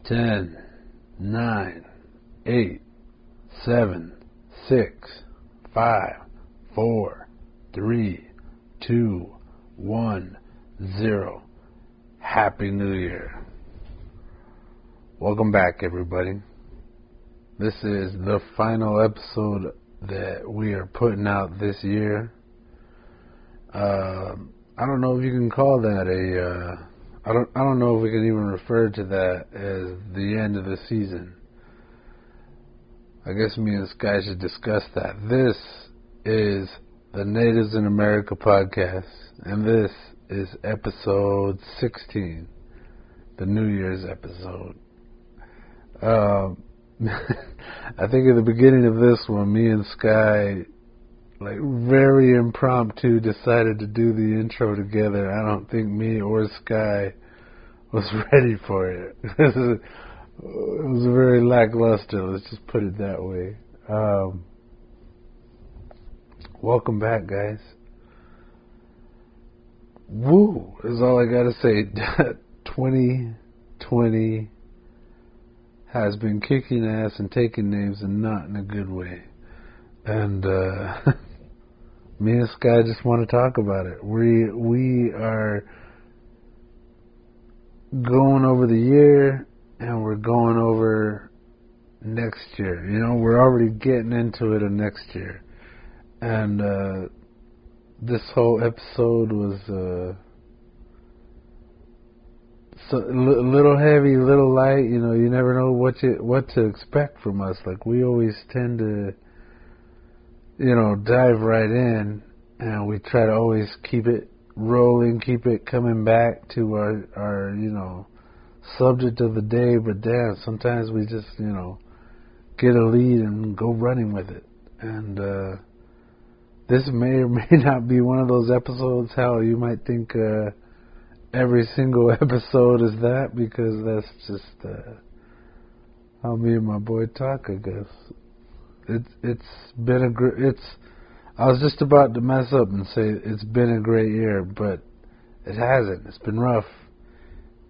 10, 9, 8, 7, 6, 5, 4, 3, 2, 1, 0. Happy New Year. Welcome back, everybody. This is the final episode that we are putting out this year. I don't know if you can call that I don't know if we can even refer to that as the end of the season. I guess me and Sky should discuss that. This is the Natives in America podcast, and this is episode 16, the New Year's episode. I think at the beginning of this one, me and Sky, very impromptu, decided to do the intro together. I don't think me or Sky was ready for it. It was very lackluster, let's just put it that way. Welcome back, guys. Woo is all I gotta say. 2020 has been kicking ass and taking names, and not in a good way. And me and Sky just want to talk about it. We are going over the year, and we're going over next year. You know, we're already getting into it of next year. And this whole episode was a little heavy, a little light. You know, you never know what to expect from us. We always tend to, dive right in, and we try to always keep it rolling, keep it coming back to our subject of the day. But damn, sometimes we just, get a lead and go running with it. And this may or may not be one of those episodes. Hell, you might think every single episode is that, because that's just how me and my boy talk, I guess. It's been I was just about to mess up and say it's been a great year, but it hasn't. It's been rough.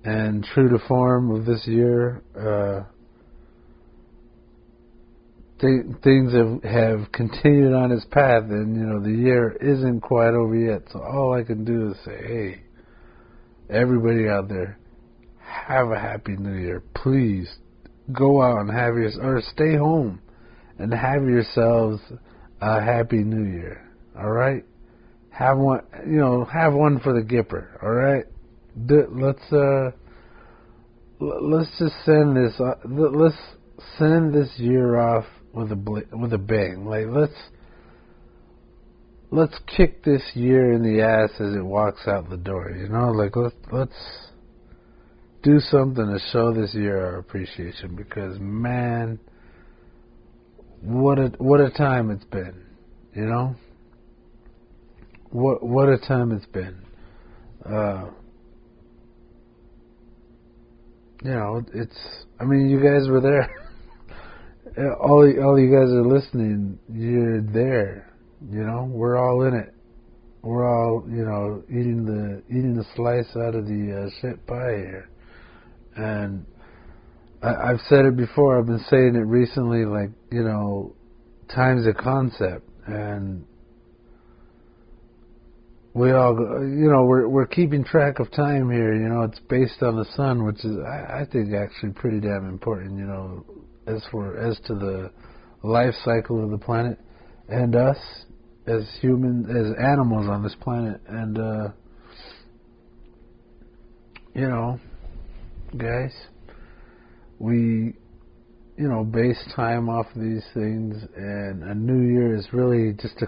And true to form of this year, things have continued on its path, and the year isn't quite over yet. So all I can do is say, hey, everybody out there, have a happy New Year. Please go out and or stay home and have yourselves a happy New Year. All right, have one. Have one for the Gipper. All right, let's just send this. Let's send this year off with a bang. Let's kick this year in the ass as it walks out the door. Let's do something to show this year our appreciation, because man, what a time it's been. What a time it's been. You guys were there. all you guys are listening, you're there. We're all in it. We're all, eating the slice out of the shit pie here. And I've said it before. I've been saying it recently. Time's a concept, and we all, we're keeping track of time here. It's based on the sun, which is, I think, actually pretty damn important. As to the life cycle of the planet and us as humans, as animals on this planet. And guys, we base time off of these things, and a new year is really just a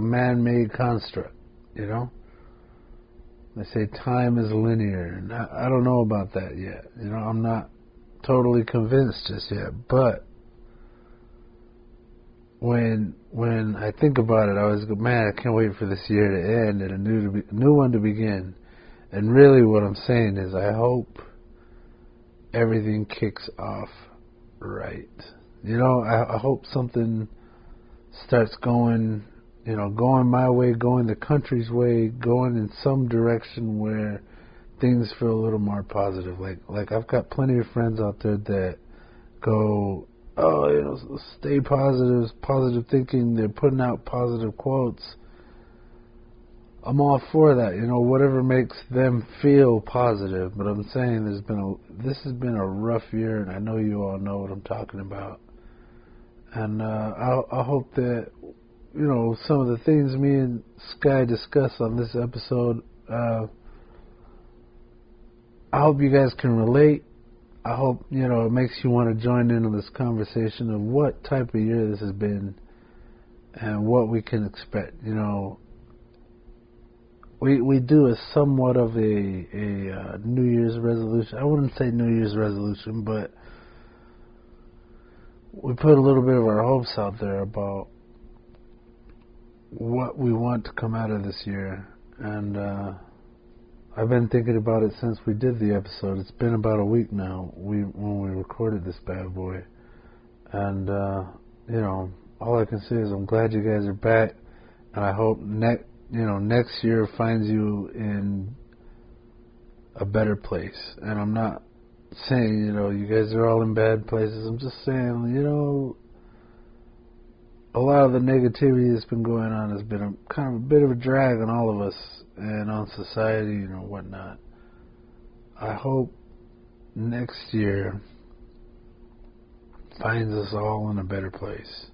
man-made construct. They say time is linear, and I don't know about that yet. I'm not totally convinced just yet, but when I think about it, I always go, man, I can't wait for this year to end and a new one to begin. And really what I'm saying is, I hope everything kicks off right. I hope something starts going going my way, going the country's way, going in some direction where things feel a little more positive. Like I've got plenty of friends out there that go, oh, stay positive, positive thinking. They're putting out positive quotes. I'm all for that, whatever makes them feel positive. But I'm saying this has been a rough year, and I know you all know what I'm talking about. And I hope that, some of the things me and Sky discuss on this episode, I hope you guys can relate. I hope, it makes you want to join in on this conversation of what type of year this has been and what we can expect. We do a somewhat of a New Year's resolution. I wouldn't say New Year's resolution, but we put a little bit of our hopes out there about what we want to come out of this year. And I've been thinking about it since we did the episode. It's been about a week now when we recorded this bad boy. And, all I can say is I'm glad you guys are back. And I hope next year finds you in a better place. And I'm not saying, you guys are all in bad places. I'm just saying, a lot of the negativity that's been going on has been kind of a bit of a drag on all of us and on society, whatnot. I hope next year finds us all in a better place.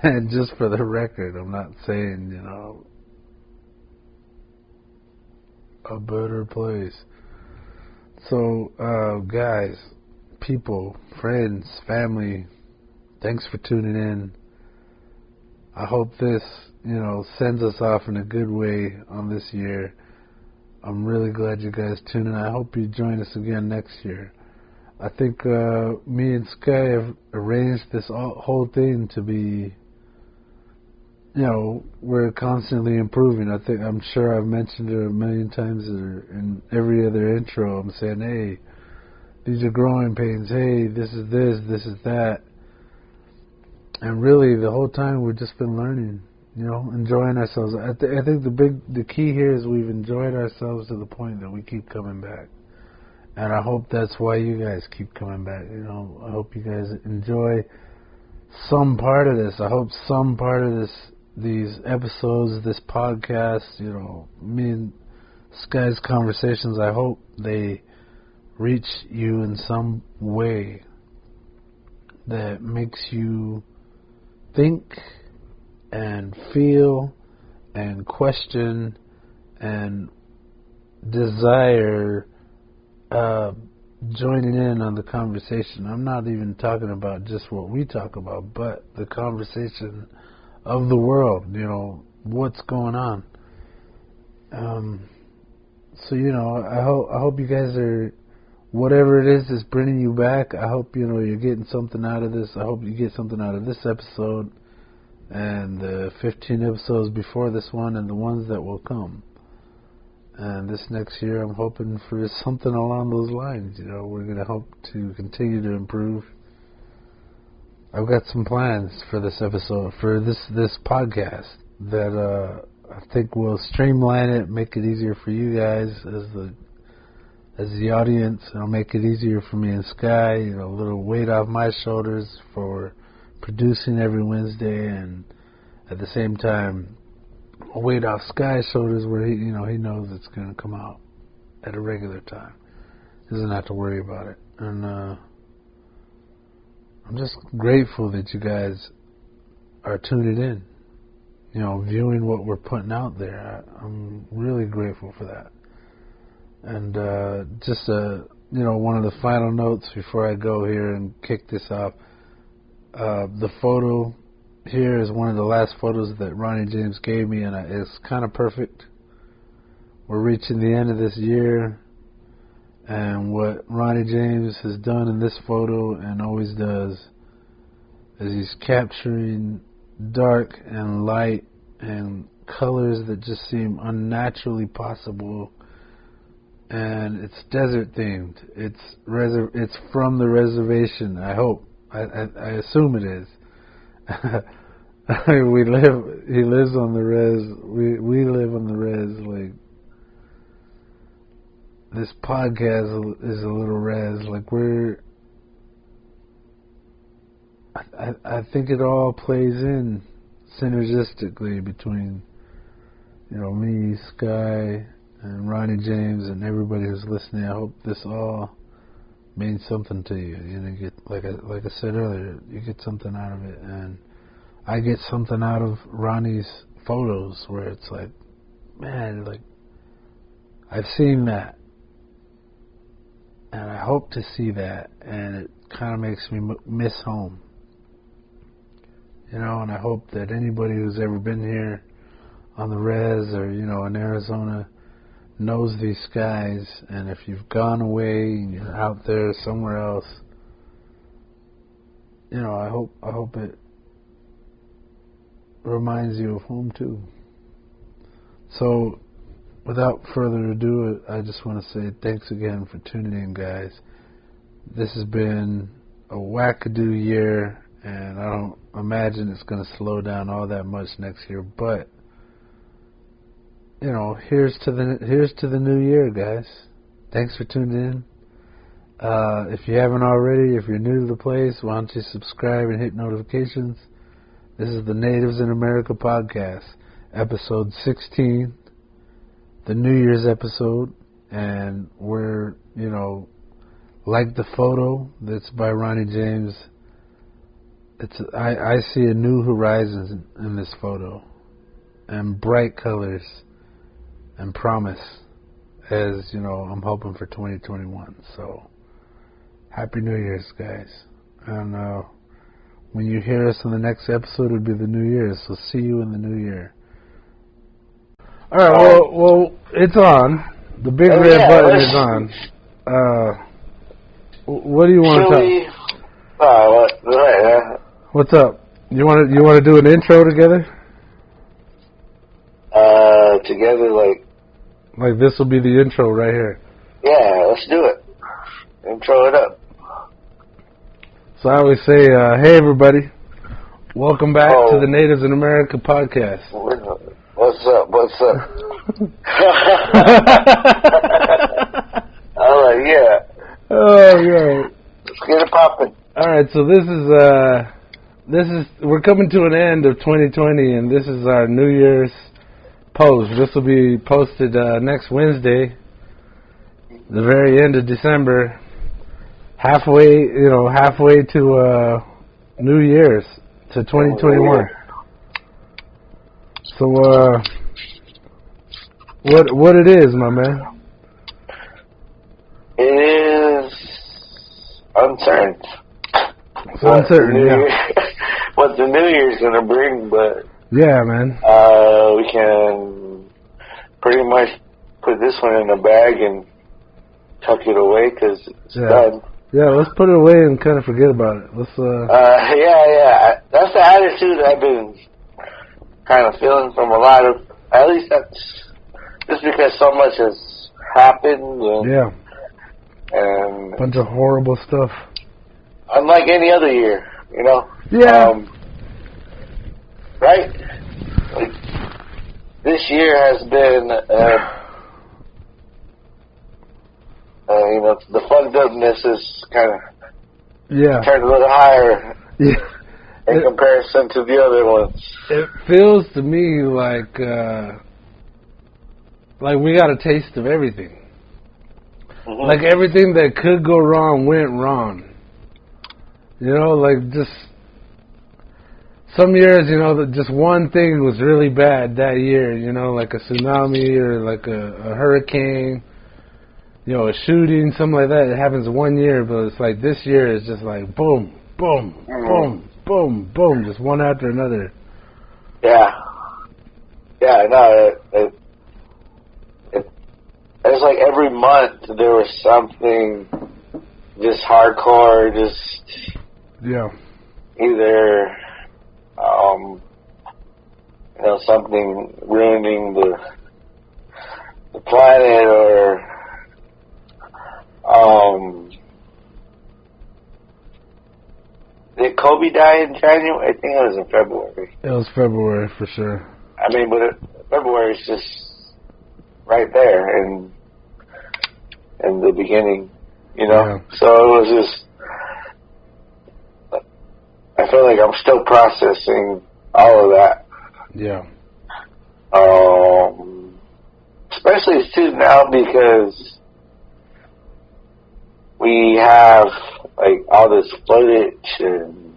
And just for the record, I'm not saying, a better place. So, guys, people, friends, family, thanks for tuning in. I hope this, sends us off in a good way on this year. I'm really glad you guys tuned in. I hope you join us again next year. I think me and Sky have arranged this whole thing to be, we're constantly improving. I'm sure I've mentioned it a million times in every other intro. I'm saying, hey, these are growing pains. Hey, this is that. And really, the whole time we've just been learning, enjoying ourselves. I think the key here is we've enjoyed ourselves to the point that we keep coming back. And I hope that's why you guys keep coming back. I hope you guys enjoy some part of this. I hope some part of these episodes, this podcast, me and Sky's conversations, I hope they reach you in some way that makes you think and feel and question and desire joining in on the conversation. I'm not even talking about just what we talk about, but the conversation of the world, what's going on. So, I hope you guys are, whatever it is that's bringing you back, I hope, you're getting something out of this. I hope you get something out of this episode and the 15 episodes before this one and the ones that will come. And this next year, I'm hoping for something along those lines. We're going to hope to continue to improve. I've got some plans for this episode, for this podcast, that I think will streamline it, make it easier for you guys as the audience. It'll make it easier for me and Sky. A little weight off my shoulders for producing every Wednesday, and at the same time, a weight off Sky's shoulders where he knows it's going to come out at a regular time. He doesn't have to worry about it. And I'm just grateful that you guys are tuning in, viewing what we're putting out there. I'm really grateful for that. And just one of the final notes before I go here and kick this off. The photo here is one of the last photos that Ronnie James gave me, and it's kind of perfect. We're reaching the end of this year, and what Ronnie James has done in this photo and always does is he's capturing dark and light and colors that just seem unnaturally possible. And it's desert themed. It's from the reservation. I hope. I assume it is. He lives on the res. We live this podcast is a little res. Like I think it all plays in synergistically between, me, Sky, and Ronnie James, and everybody who's listening. I hope this all means something to you. You get, like I said earlier, you get something out of it, and I get something out of Ronnie's photos where it's like, man, like I've seen that, and I hope to see that, and it kind of makes me miss home. And I hope that anybody who's ever been here on the res or, in Arizona knows these skies. And if you've gone away and you're out there somewhere else, I hope it reminds you of home too. So, without further ado, I just want to say thanks again for tuning in, guys. This has been a wackadoo year, and I don't imagine it's going to slow down all that much next year. But here's to the new year, guys. Thanks for tuning in. If you haven't already, if you're new to the place, why don't you subscribe and hit notifications? This is the Natives in America podcast, episode 16, the New Year's episode, and we're like the photo that's by Ronnie James. I see a new horizon in this photo, and bright colors, and promise, as I'm hoping for 2021. So, Happy New Year's, guys. And when you hear us on the next episode, it'll be the New Year's. So see you in the New Year. All right. Well, it's on. The big red button is on. What do you want to talk? What's up? You want to do an intro together? Together, like this will be the intro right here. Yeah, let's do it. Intro it up. So I always say, hey everybody, welcome back to the Natives in America podcast. What's up? All right, yeah. Oh yeah. Let's get it popping. All right, so we're coming to an end of 2020, and this is our New Year's post. This will be posted next Wednesday, the very end of December, halfway to New Year's, to 2021. So, what it is, my man? It is uncertain. It's uncertain, yeah. What the New Year's gonna bring, but yeah, man. We can pretty much put this one in a bag and tuck it away because it's done. Yeah, let's put it away and kind of forget about it. Let's. Yeah. That's the attitude I've been kind of feeling from a lot of. At least that's just because so much has happened. And, and bunch of horrible stuff. Unlike any other year, Yeah. Right? This year has been, the fucked upness is kind of turned a little higher in comparison to the other ones. It feels to me like we got a taste of everything. Mm-hmm. Like everything that could go wrong went wrong. Just some years, that just one thing was really bad that year, like a tsunami or like a hurricane, a shooting, something like that. It happens one year, but it's like this year is just like boom, boom, boom, boom, boom, just one after another. Yeah. Yeah, no, it's like every month there was something just hardcore, just either something ruining the planet, or did Kobe die in January? I think it was in February. It was February for sure. I mean, but February is just right there, and in the beginning, you know? Yeah. So it was just, I feel like I'm still processing all of that. Yeah. Especially too now because we have like all this footage and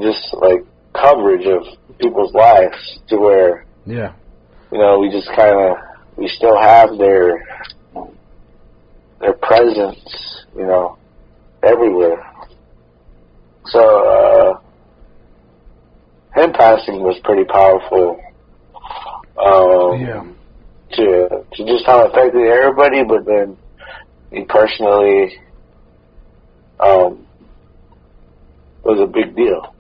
just like coverage of people's lives to where, yeah, you know, we just we still have their presence, you know, everywhere. So, him passing was pretty powerful. Yeah. To just how it affected everybody, but then me personally, was a big deal.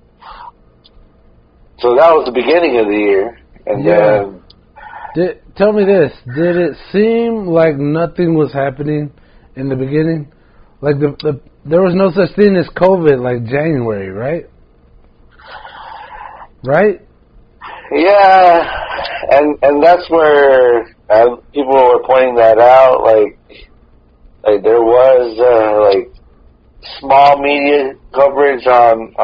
So that was the beginning of the year, and then. Tell me this: did it seem like nothing was happening in the beginning? Like there was no such thing as COVID, like January, right? Right? Yeah, and that's where people were pointing that out. Like there was like small media coverage on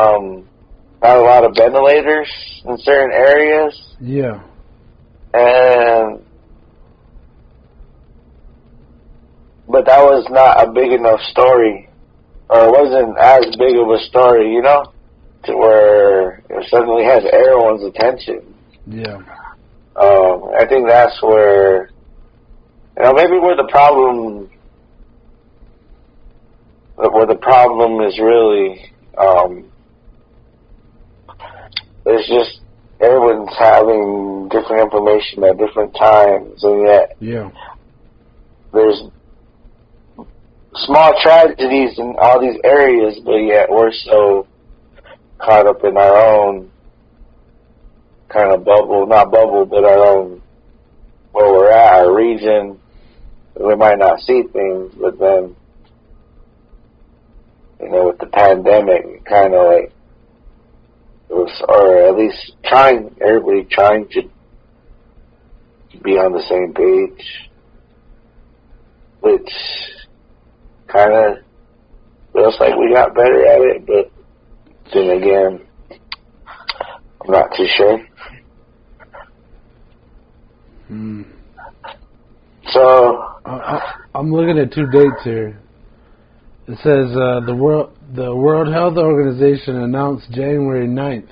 not a lot of ventilators in certain areas. Yeah. But that was not a big enough story, or it wasn't as big of a story, you know, to where it suddenly has everyone's attention. Yeah. I think that's where, you know, maybe where the problem is really, it's just everyone's having different information at different times, and yet there's small tragedies in all these areas, but yet we're so caught up in our own kind of bubble, not bubble, but our own, where we're at, our region. We might not see things, but then, you know, with the pandemic, kind of like, it was, or at least everybody trying to be on the same page, which kind of feels like we got better at it, but then again, I'm not too sure. So I'm looking at 2 dates here. It says the World Health Organization announced January 9th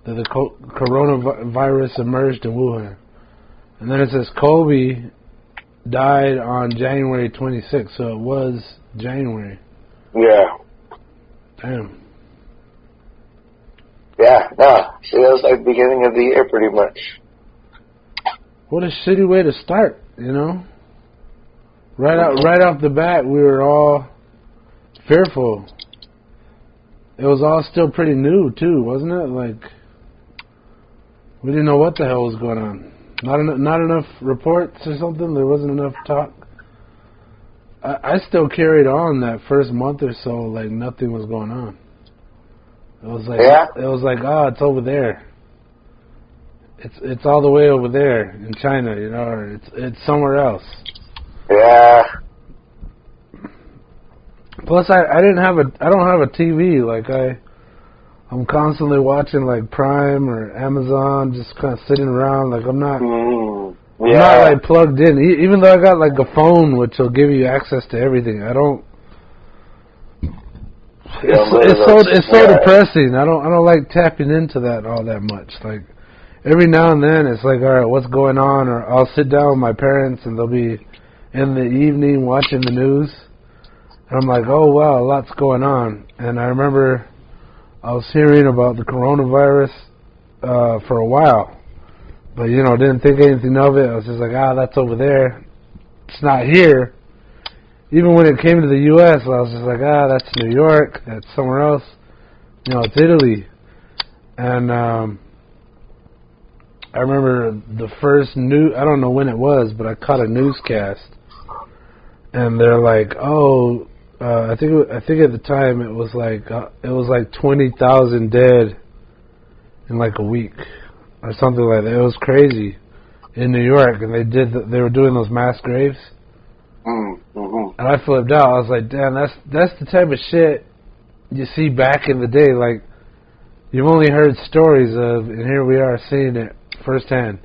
that the coronavirus emerged in Wuhan, and then it says Kobe died on January 26th, so it was January. Yeah. Damn. Yeah, no. See, that was like the beginning of the year, pretty much. What a shitty way to start, you know? Right off the bat, we were all fearful. It was all still pretty new, too, wasn't it? Like, we didn't know what the hell was going on. Not enough reports or something? There wasn't enough talk? I still carried on that first month or so like nothing was going on. It was like, oh, it's over there. It's all the way over there in China, you know, or it's somewhere else. Yeah. Plus, I don't have a TV. Like I'm constantly watching like Prime or Amazon, just kind of sitting around. Like I'm not like plugged in. Even though I got like a phone, which will give you access to everything, I don't. It's so depressing. I don't like tapping into that all that much. Like every now and then, it's like, all right, what's going on? Or I'll sit down with my parents, and they'll be in the evening watching the news, and I'm like, oh wow, a lot's going on. And I remember I was hearing about the coronavirus for a while, but you know, didn't think anything of it. I was just like, that's over there. It's not here. Even when it came to the U.S., I was just like, that's New York, that's somewhere else. You know, it's Italy. And I remember the first I don't know when it was, but I caught a newscast, and they're like, I think at the time it was like 20,000 dead in like a week or something like that. It was crazy. in New York, and they were doing those mass graves. Mm-hmm. And I flipped out. I was like, damn, that's the type of shit you see back in the day. Like, you've only heard stories of, and here we are seeing it firsthand.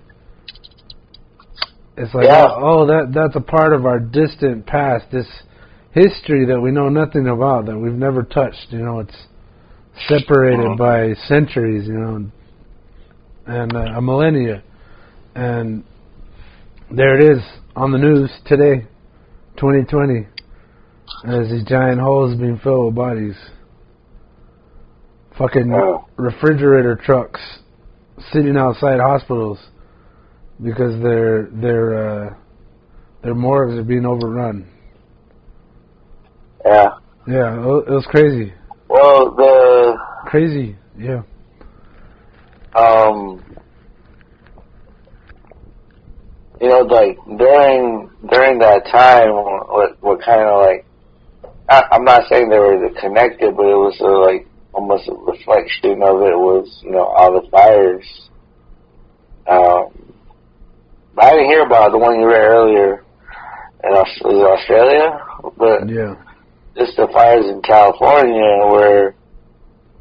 It's like, that's a part of our distant past, this history that we know nothing about, that we've never touched. You know, it's separated by centuries, you know, and a millennia. And there it is on the news today, 2020, as these giant holes being filled with bodies. Fucking refrigerator trucks sitting outside hospitals because their morgues are being overrun. Yeah. Yeah, it was crazy. Well, crazy, yeah. You know, like during that time, what kind of like, I'm not saying they were connected, but it was like almost a reflection of it was, you know, all the fires. I didn't hear about the one you read earlier in Australia, but yeah, just the fires in California where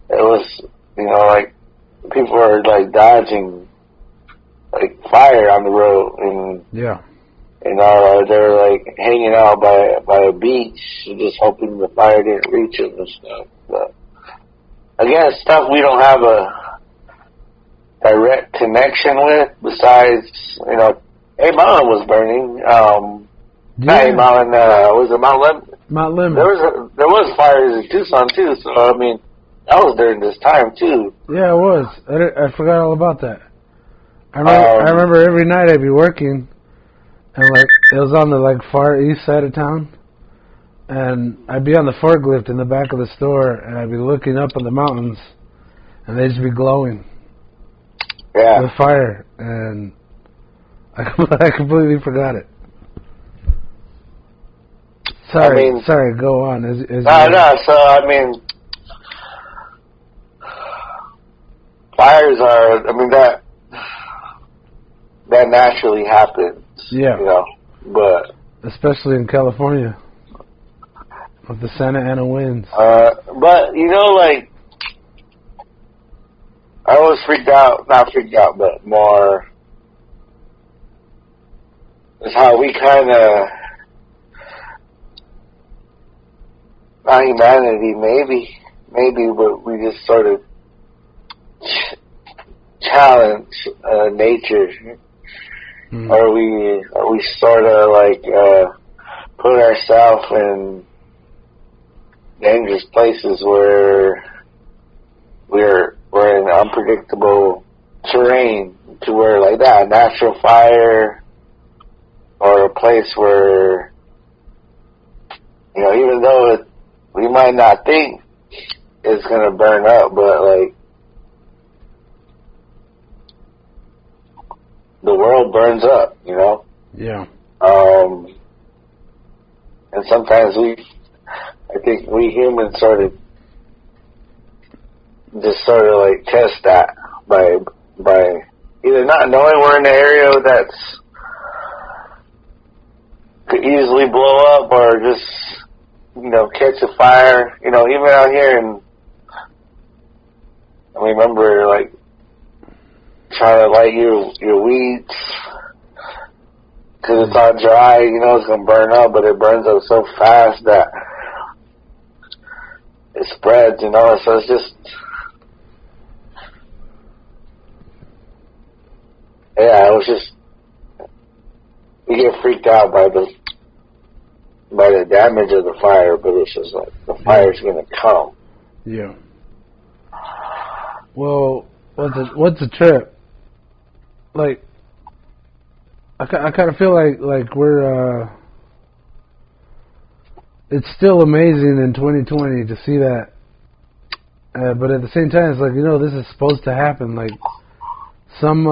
it was, you know, like people were like dodging like fire on the road, and yeah, you know, they were like hanging out by a beach, just hoping the fire didn't reach them and stuff. But again, it's stuff we don't have a direct connection with. Besides, you know, A Mountain was burning. Not A Mountain. Was it Mount Lemon? Mount Lemon. There was fires in Tucson too. So I mean, that was during this time too. Yeah, it was. I forgot all about that. I remember every night I'd be working, and like it was on the like far east side of town, and I'd be on the forklift in the back of the store, and I'd be looking up on the mountains, and they'd just be glowing. Yeah. With fire, and I completely forgot it. Sorry, go on. No, so I mean, fires are, I mean, that naturally happens. Yeah. You know, but especially in California with the Santa Ana winds. But you know, like, I was not freaked out, but more is how we kind of, not humanity, maybe, but we just sort of challenge nature, or we sort of like put ourselves in dangerous places where we're in unpredictable terrain, to where like that, a natural fire, or a place where, you know, even though we might not think it's going to burn up, but like the world burns up, you know? Yeah. And sometimes I think we humans sort of like test that by either not knowing we're in an area that's could easily blow up, or just, you know, catch a fire. You know, even out here, and I remember like trying to light your weeds because it's all dry. You know, it's gonna burn up, but it burns up so fast that it spreads. You know, so it's just, yeah, it was just, you get freaked out by the damage of the fire, but it's just like the fire's gonna come. Yeah. Well, what's a trip? Like, I kind of feel like we're it's still amazing in 2020 to see that, but at the same time, it's like, you know, this is supposed to happen. Like some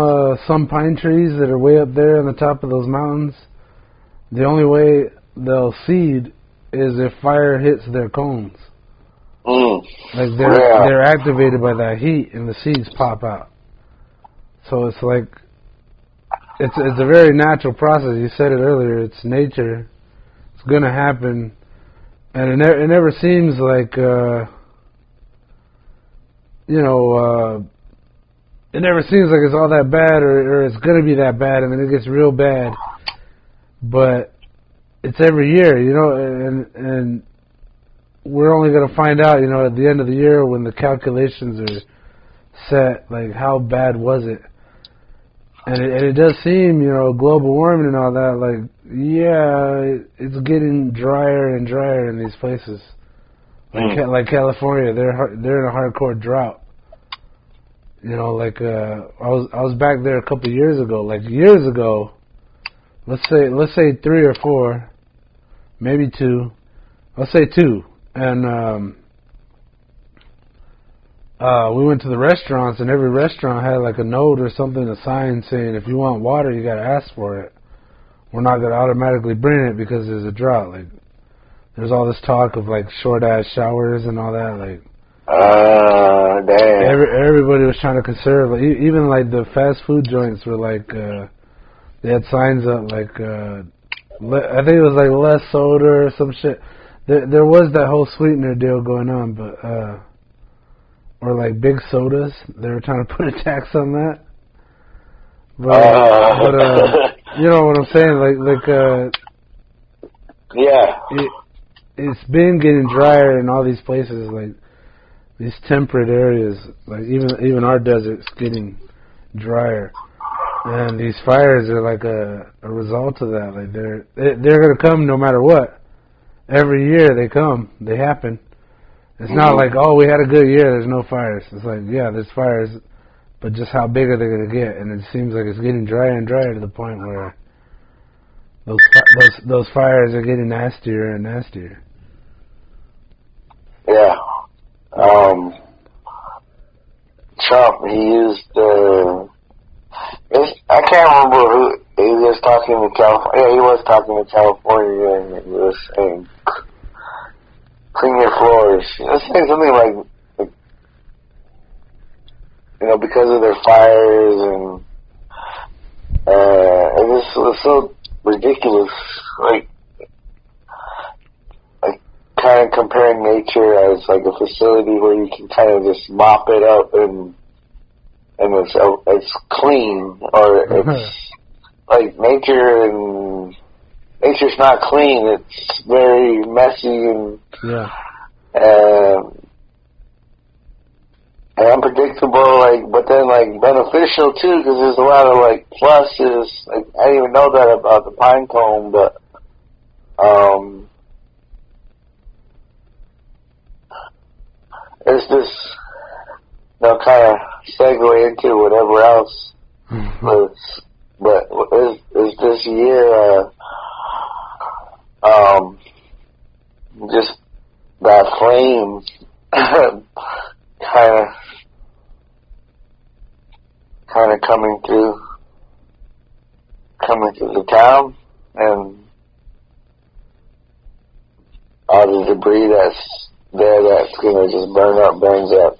pine trees that are way up there on the top of those mountains, the only way they'll seed is if fire hits their cones. Like they're activated by that heat, and the seeds pop out. So it's like it's a very natural process. You said it earlier. It's nature. It's going to happen, and it never seems like it never seems like it's all that bad, or it's going to be that bad, and then it gets real bad. But it's every year, and we're only going to find out, at the end of the year when the calculations are set, like how bad was it. And it does seem, global warming and all that, like, yeah, it's getting drier and drier in these places. Like California, they're in a hardcore drought. I was back there a couple of years ago. Like years ago, let's say 3 or 4, maybe 2. Let's say 2. And we went to the restaurants, and every restaurant had like a note or something, a sign saying, if you want water, you got to ask for it. We're not going to automatically bring it because there's a drought. Like, there's all this talk of like short-ass showers and all that. Like, damn. Everybody was trying to conserve. Like, even like the fast food joints were like, they had signs up like, I think it was like less soda or some shit. There was that whole sweetener deal going on, but or like big sodas. They were trying to put a tax on that. But you know what I'm saying? Yeah. It's been getting drier in all these places, like these temperate areas. Like even our desert's getting drier, and these fires are like a result of that. Like they're gonna come no matter what. Every year they come, they happen. It's not like, oh, we had a good year, there's no fires. It's like, yeah, there's fires, but just how big are they going to get? And it seems like it's getting drier and drier to the point where those fires are getting nastier and nastier. Yeah. Trump, he used I can't remember who he was talking to California. Yeah, he was talking to California, and he was saying, clean your floors. He was saying something like because of their fires, and it was so ridiculous. Like kind of comparing nature as like a facility where you can kind of just mop it up and it's clean, or it's like nature's not clean. It's very messy and and unpredictable. Like, but then like beneficial too, because there's a lot of like pluses. Like, I didn't even know that about the pine cone, but it's this. They'll kind of segue into whatever else. But is this year just that flame kind of coming through the town, and all the debris that's there that's gonna just burns up.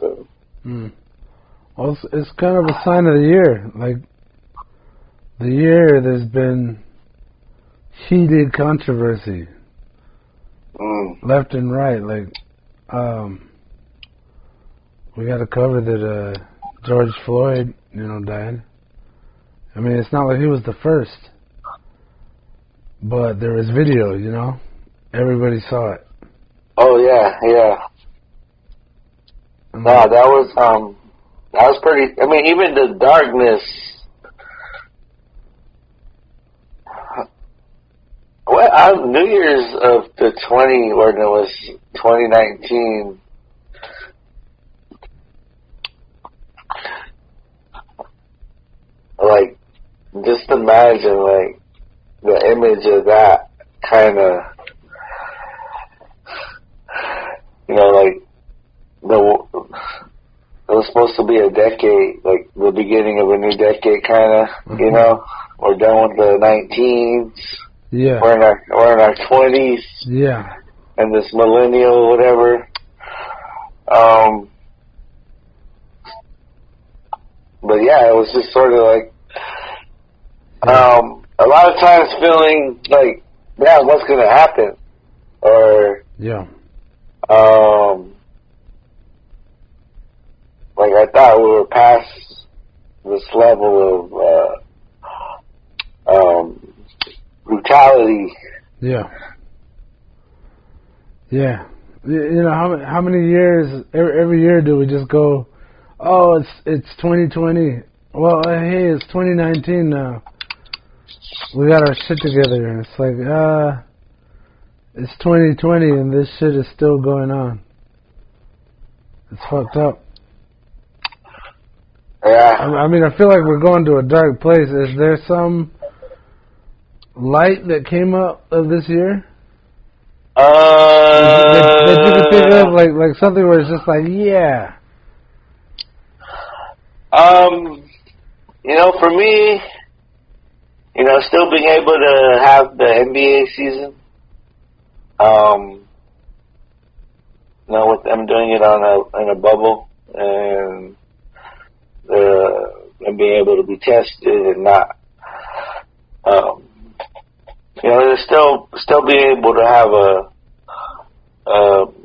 Well, it's kind of a sign of the year. Like, the year there's been heated controversy left and right. Like, we got to cover that George Floyd, died. I mean, it's not like he was the first, but there was video. Everybody saw it. Oh yeah. No, that was pretty. I mean, even the darkness. New Year's of the 2019. Like, just imagine like the image of that kind of, like it was supposed to be a decade, like the beginning of a new decade, kind of. We're done with the 19s. Yeah. We're in our 20s. Yeah. And this millennial, whatever. But yeah, it was just sort of like, A lot of times feeling like, man, what's going to happen? Or, like I thought we were past this level of brutality. Yeah. Yeah. You know, how many years, every year do we just go, oh, it's 2020. Well, hey, it's 2019 now. We got our shit together. And it's like, it's 2020 and this shit is still going on. It's fucked up. Yeah. I mean, I feel like we're going to a dark place. Is there some light that came up of this year? That you could think of, like something where it's just like, yeah. You know, for me, you know, still being able to have the NBA season, you know, with them doing it in a bubble and and being able to be tested and not, you know, still being able to have a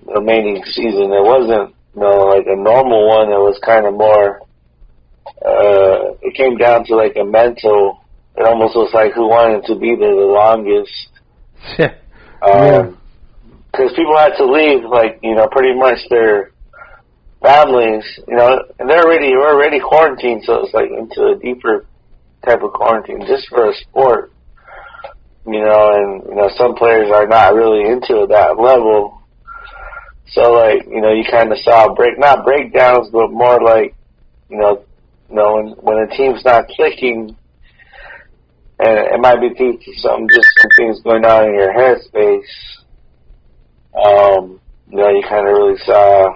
remaining season. It wasn't, you know, like a normal one. It was kind of more. It came down to like a mental. It almost was like who wanted to be there the longest. Because people had to leave, like, you know, pretty much their families, you know, and we're already quarantined, so it's like into a deeper type of quarantine just for a sport, you know, and, you know, some players are not really into that level. So, like, you know, you kind of saw not breakdowns, but more like, you know, when a team's not clicking, and it might be due to some things going on in your headspace, you know, you kind of really saw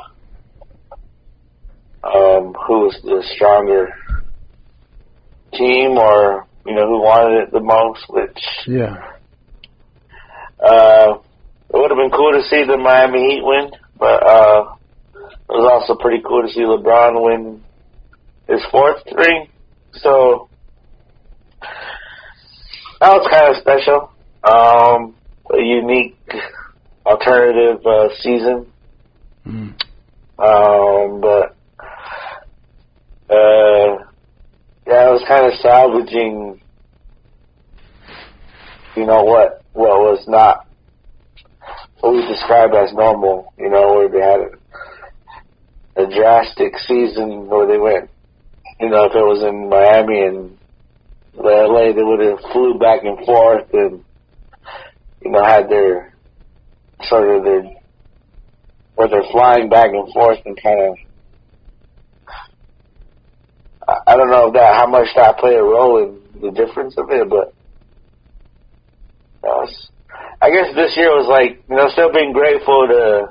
who was the stronger team, or, you know, who wanted it the most, which it would have been cool to see the Miami Heat win, but it was also pretty cool to see LeBron win his fourth ring. So that was kind of special. A unique alternative season. But yeah, it was kind of salvaging, you know, what was not what we describe as normal, you know, where they had a drastic season where they went, you know, if it was in Miami and LA, they would have flew back and forth and, you know, had their where they're flying back and forth and kind of, I don't know how much that played a role in the difference of it, but I guess this year was like, you know, still being grateful to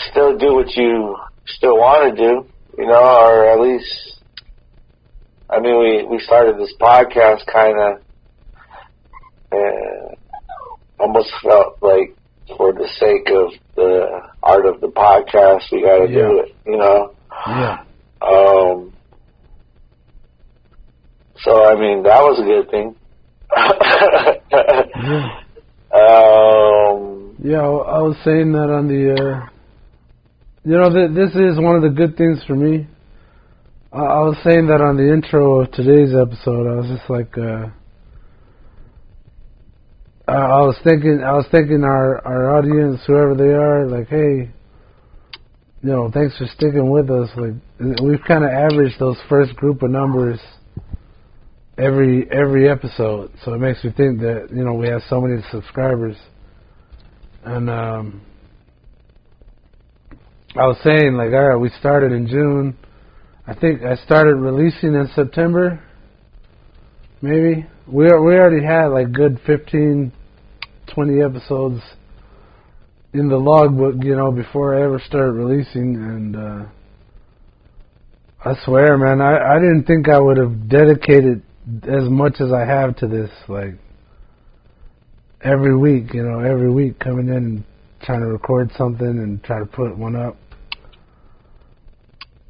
still do what you still want to do, you know, or at least, I mean, we started this podcast kind of, almost felt like for the sake of the art of the podcast, we got to do it, you know? So, I mean, that was a good thing. I was saying that on the, you know, this is one of the good things for me. I was saying that on the intro of today's episode. I was just like, I was thinking our audience, whoever they are, like, hey, you know, thanks for sticking with us. Like, we've kind of averaged those first group of numbers every episode, so it makes me think that, you know, we have so many subscribers. And I was saying, like, all right, we started in June. I think I started releasing in September, maybe. We already had like good 15, 20 episodes in the logbook, you know, before I ever started releasing. And I swear, man, I didn't think I would have dedicated as much as I have to this, like, every week coming in and trying to record something and try to put one up.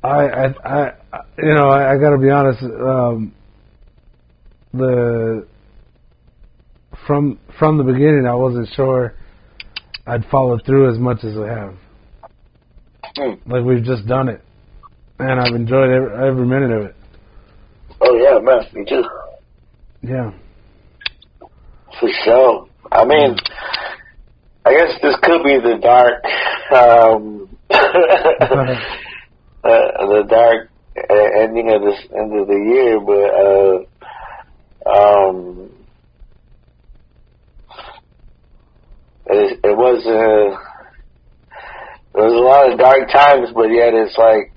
I gotta be honest, from the beginning, I wasn't sure I'd follow through as much as I have. Like, we've just done it, and I've enjoyed every minute of it. Oh yeah, man, me too. Yeah, for sure. I mean, I guess this could be the dark, the dark ending of this end of the year, but it was there was a lot of dark times, but yet it's like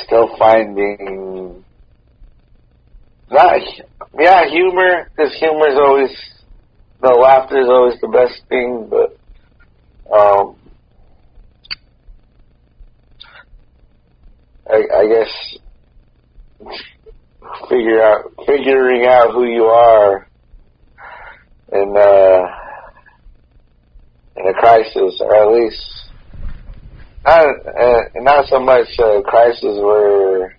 still finding humor, because humor is always, laughter is always the best thing, but I guess figuring out who you are in a crisis, or at least not so much a crisis where,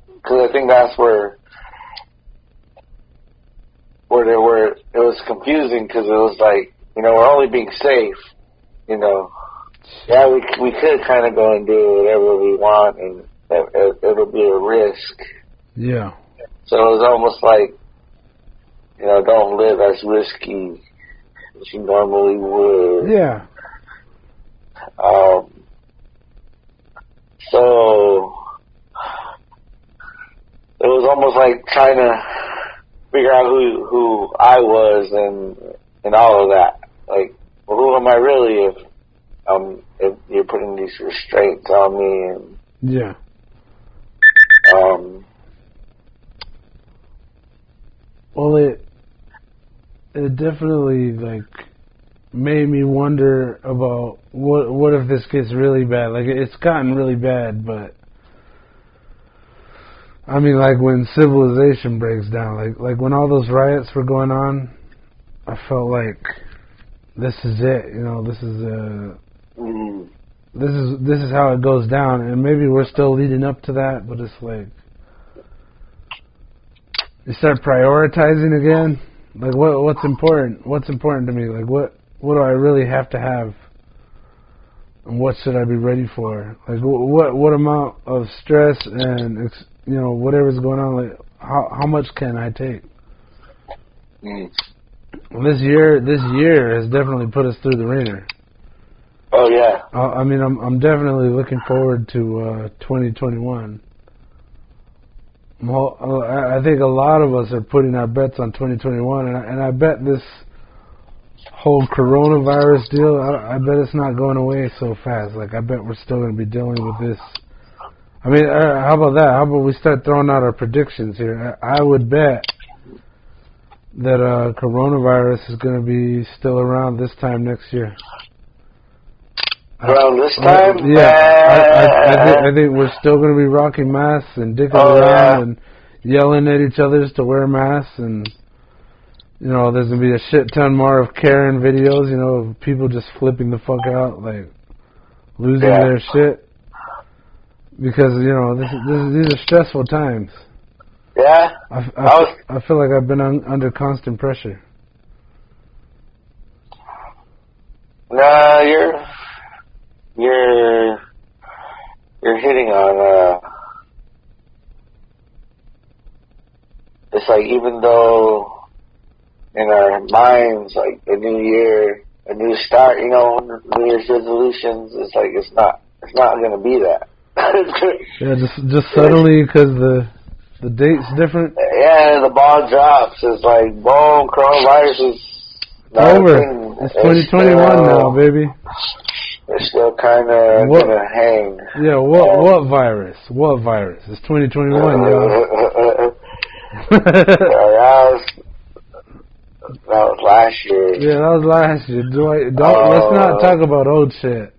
because I think that's where it was confusing, because it was like, we're only being safe, Yeah, we could kind of go and do whatever we want, and it'll be a risk. Yeah. So it was almost like, don't live as risky as you normally would. Yeah. So it was almost like trying to figure out who I was and all of that. Like, well, who am I really if you're putting these restraints on me? And yeah. Well, it definitely made me wonder about what if this gets really bad. Like, it's gotten really bad, but I mean, like when civilization breaks down, like when all those riots were going on, I felt like this is it. This is how it goes down, and maybe we're still leading up to that, but it's like you start prioritizing again. Like, what's important? What's important to me? Like, what do I really have to have? And what should I be ready for? Like, what amount of stress and whatever's going on? Like, how much can I take? This year has definitely put us through the ringer. Oh yeah. I mean, I'm definitely looking forward to 2021. I think a lot of us are putting our bets on 2021, and I bet this whole coronavirus deal, I bet it's not going away so fast. Like, I bet we're still going to be dealing with this. I mean, how about that? How about we start throwing out our predictions here? I would bet that coronavirus is going to be still around this time next year. Around this time? Yeah. I think we're still going to be rocking masks and dicking around and yelling at each other to wear masks, and there's going to be a shit ton more of Karen videos, of people just flipping the fuck out, like losing their shit, because these are stressful times. Yeah. I feel like I've been under constant pressure. Nah, you're hitting on it's like, even though in our minds, like, a new year, a new start, New Year's resolutions, it's like it's not going to be that. Yeah, just suddenly, because the date's different. Yeah, the ball drops. It's like, boom, coronavirus is over. It's 2021 now, baby. It's still kind of going to hang. Yeah, what virus? What virus? It's 2021, yo. That was last year. Yeah, that was last year. Let's not talk about old shit.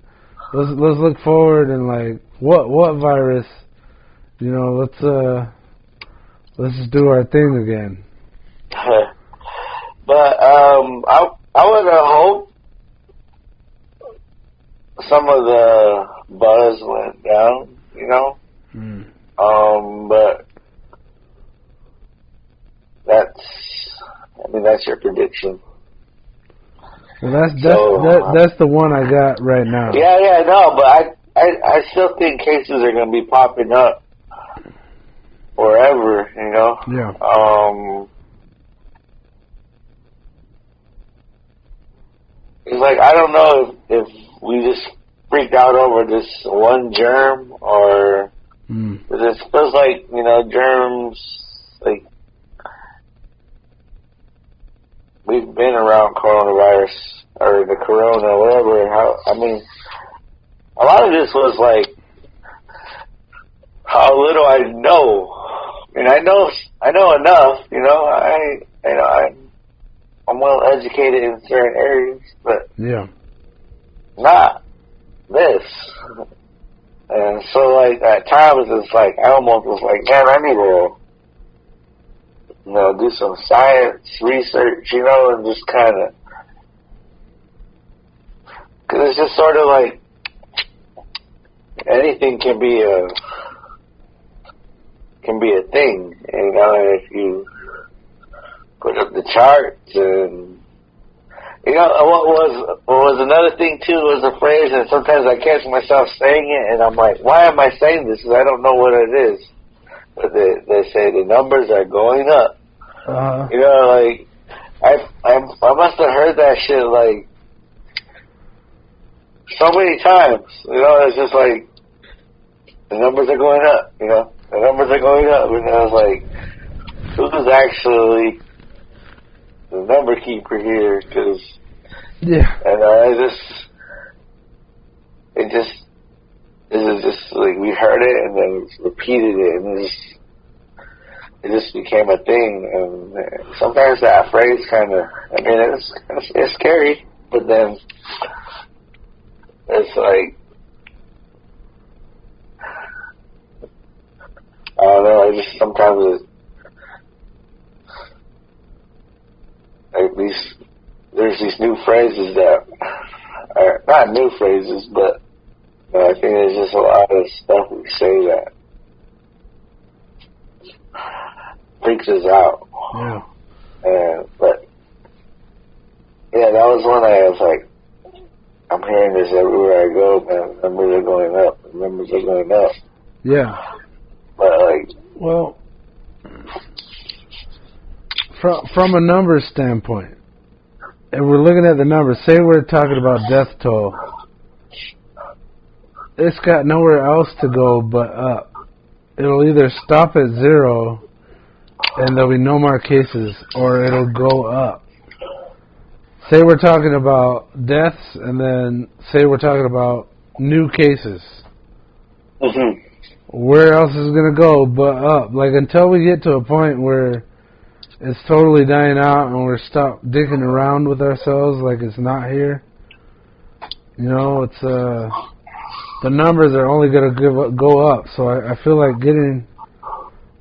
Let's look forward and, like, what virus? Let's just do our thing again. But I would hope some of the buzz went down, you know. But that's your prediction. Well, that's the one I got right now. Yeah, no, but I still think cases are going to be popping up forever, you know. Yeah. It's like, I don't know if we just freaked out over this one germ, or it feels like, you know, germs, like, we've been around coronavirus, or the corona, whatever. A lot of this was like, how little I know. I mean, I know enough, you know, I'm well educated in certain areas, but not this. And so, like, at times it's like, I almost was like, man, I need to, you know, do some science research, you know, and just kind of, because it's just sort of like, anything can be a thing, you know, and if you put up the charts, and you know what was another thing too, was a phrase, and sometimes I catch myself saying it, and I'm like, why am I saying this? Because I don't know what it is. But they say the numbers are going up. You know, like I must have heard that shit like so many times. You know, it's just like the numbers are going up. You know, the numbers are going up, and I was like, who's actually the number keeper here? Because and it just like we heard it and then repeated it, and it just became a thing. And sometimes that phrase kind of, I mean, it's scary, but then it's like, I don't know, I just sometimes there's these new phrases that are not new phrases, but I think there's just a lot of stuff we say that freaks us out. But yeah, that was one I was like, I'm hearing this everywhere I go, man. Numbers are going up. Numbers are going up. Yeah. But like, well, from a numbers standpoint, if we're looking at the numbers, say we're talking about death toll, it's got nowhere else to go but up. It'll either stop at 0 and there'll be no more cases, or it'll go up. Say we're talking about deaths, and then say we're talking about new cases. Where else is it going to go but up? Like, until we get to a point where it's totally dying out and we're stop dicking around with ourselves like it's not here. You know, it's the numbers are only going to go up. So I feel like getting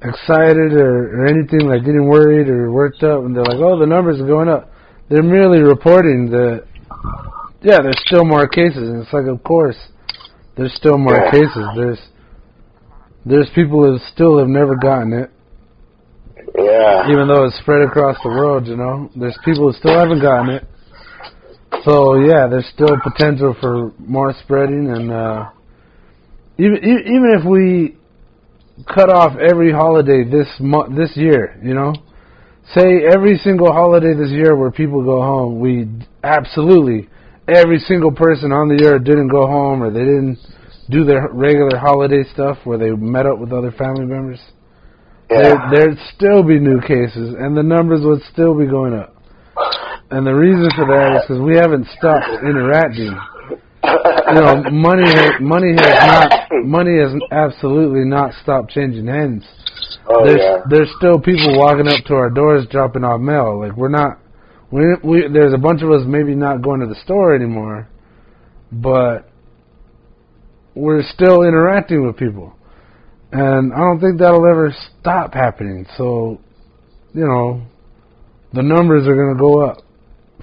excited or anything, like getting worried or worked up, and they're like, oh, the numbers are going up. They're merely reporting that, yeah, there's still more cases. And it's like, of course, there's still more cases. There's people who still have never gotten it. Yeah. Even though it's spread across the world, you know, there's people who still haven't gotten it. So yeah, there's still potential for more spreading, and even if we cut off every holiday this year, you know, say every single holiday this year where people go home, we absolutely every single person on the earth didn't go home, or they didn't do their regular holiday stuff where they met up with other family members. There'd still be new cases, and the numbers would still be going up. And the reason for that is because we haven't stopped interacting. You know, money has absolutely not stopped changing hands. There's still people walking up to our doors dropping off mail. Like, there's a bunch of us maybe not going to the store anymore, but we're still interacting with people. And I don't think that'll ever stop happening. So, you know, the numbers are going to go up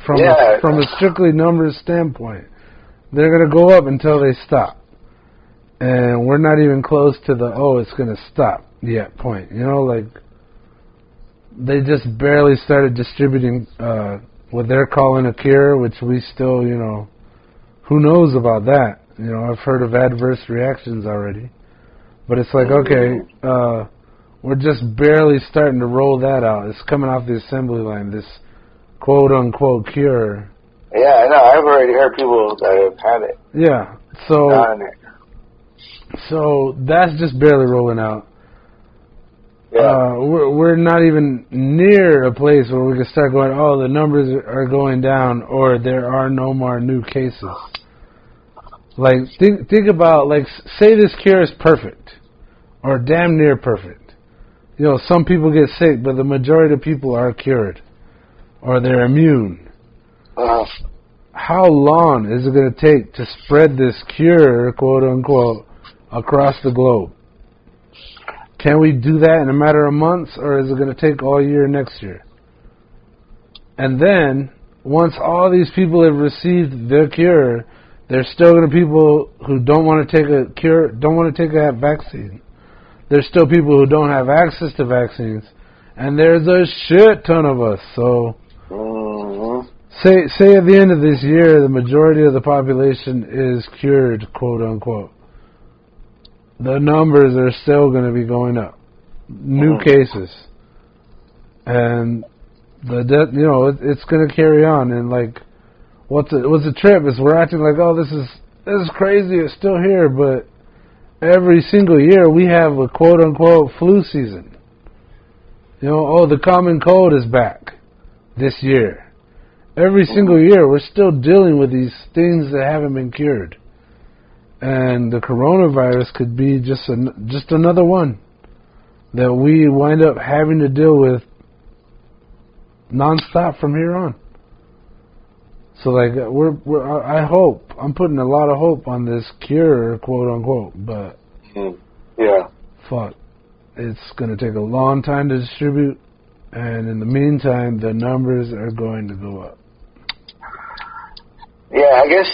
from a strictly numbers standpoint. they're going to go up until they stop. And we're not even close to the, it's going to stop yet point. You know, like, they just barely started distributing what they're calling a cure, which we still, you know, who knows about that? You know, I've heard of adverse reactions already. But it's like, okay, we're just barely starting to roll that out. It's coming off the assembly line, this quote-unquote cure. Yeah, I know. I've already heard people that have had it. Yeah, so that's just barely rolling out. Yeah. We're not even near a place where we can start going, the numbers are going down, or there are no more new cases. Like, think about, like, say this cure is perfect, or damn near perfect. You know, some people get sick, but the majority of people are cured, or they're immune. How long is it going to take to spread this cure, quote unquote, across the globe? Can we do that in a matter of months, or is it going to take all year next year? And then, once all these people have received their cure, there's still going to be people who don't want to take a cure, don't want to take a vaccine. There's still people who don't have access to vaccines, and there's a shit ton of us. So, say at the end of this year, the majority of the population is cured, quote unquote. The numbers are still going to be going up. New cases. And it's going to carry on. And like, what's the trip is we're acting like, this is crazy, it's still here, but every single year we have a quote unquote flu season. You know, the common cold is back this year. Every single year we're still dealing with these things that haven't been cured. And the coronavirus could be just another one that we wind up having to deal with nonstop from here on. So, like, I hope, I'm putting a lot of hope on this cure, quote unquote, but fuck, it's going to take a long time to distribute, and in the meantime, the numbers are going to go up. Yeah, I guess,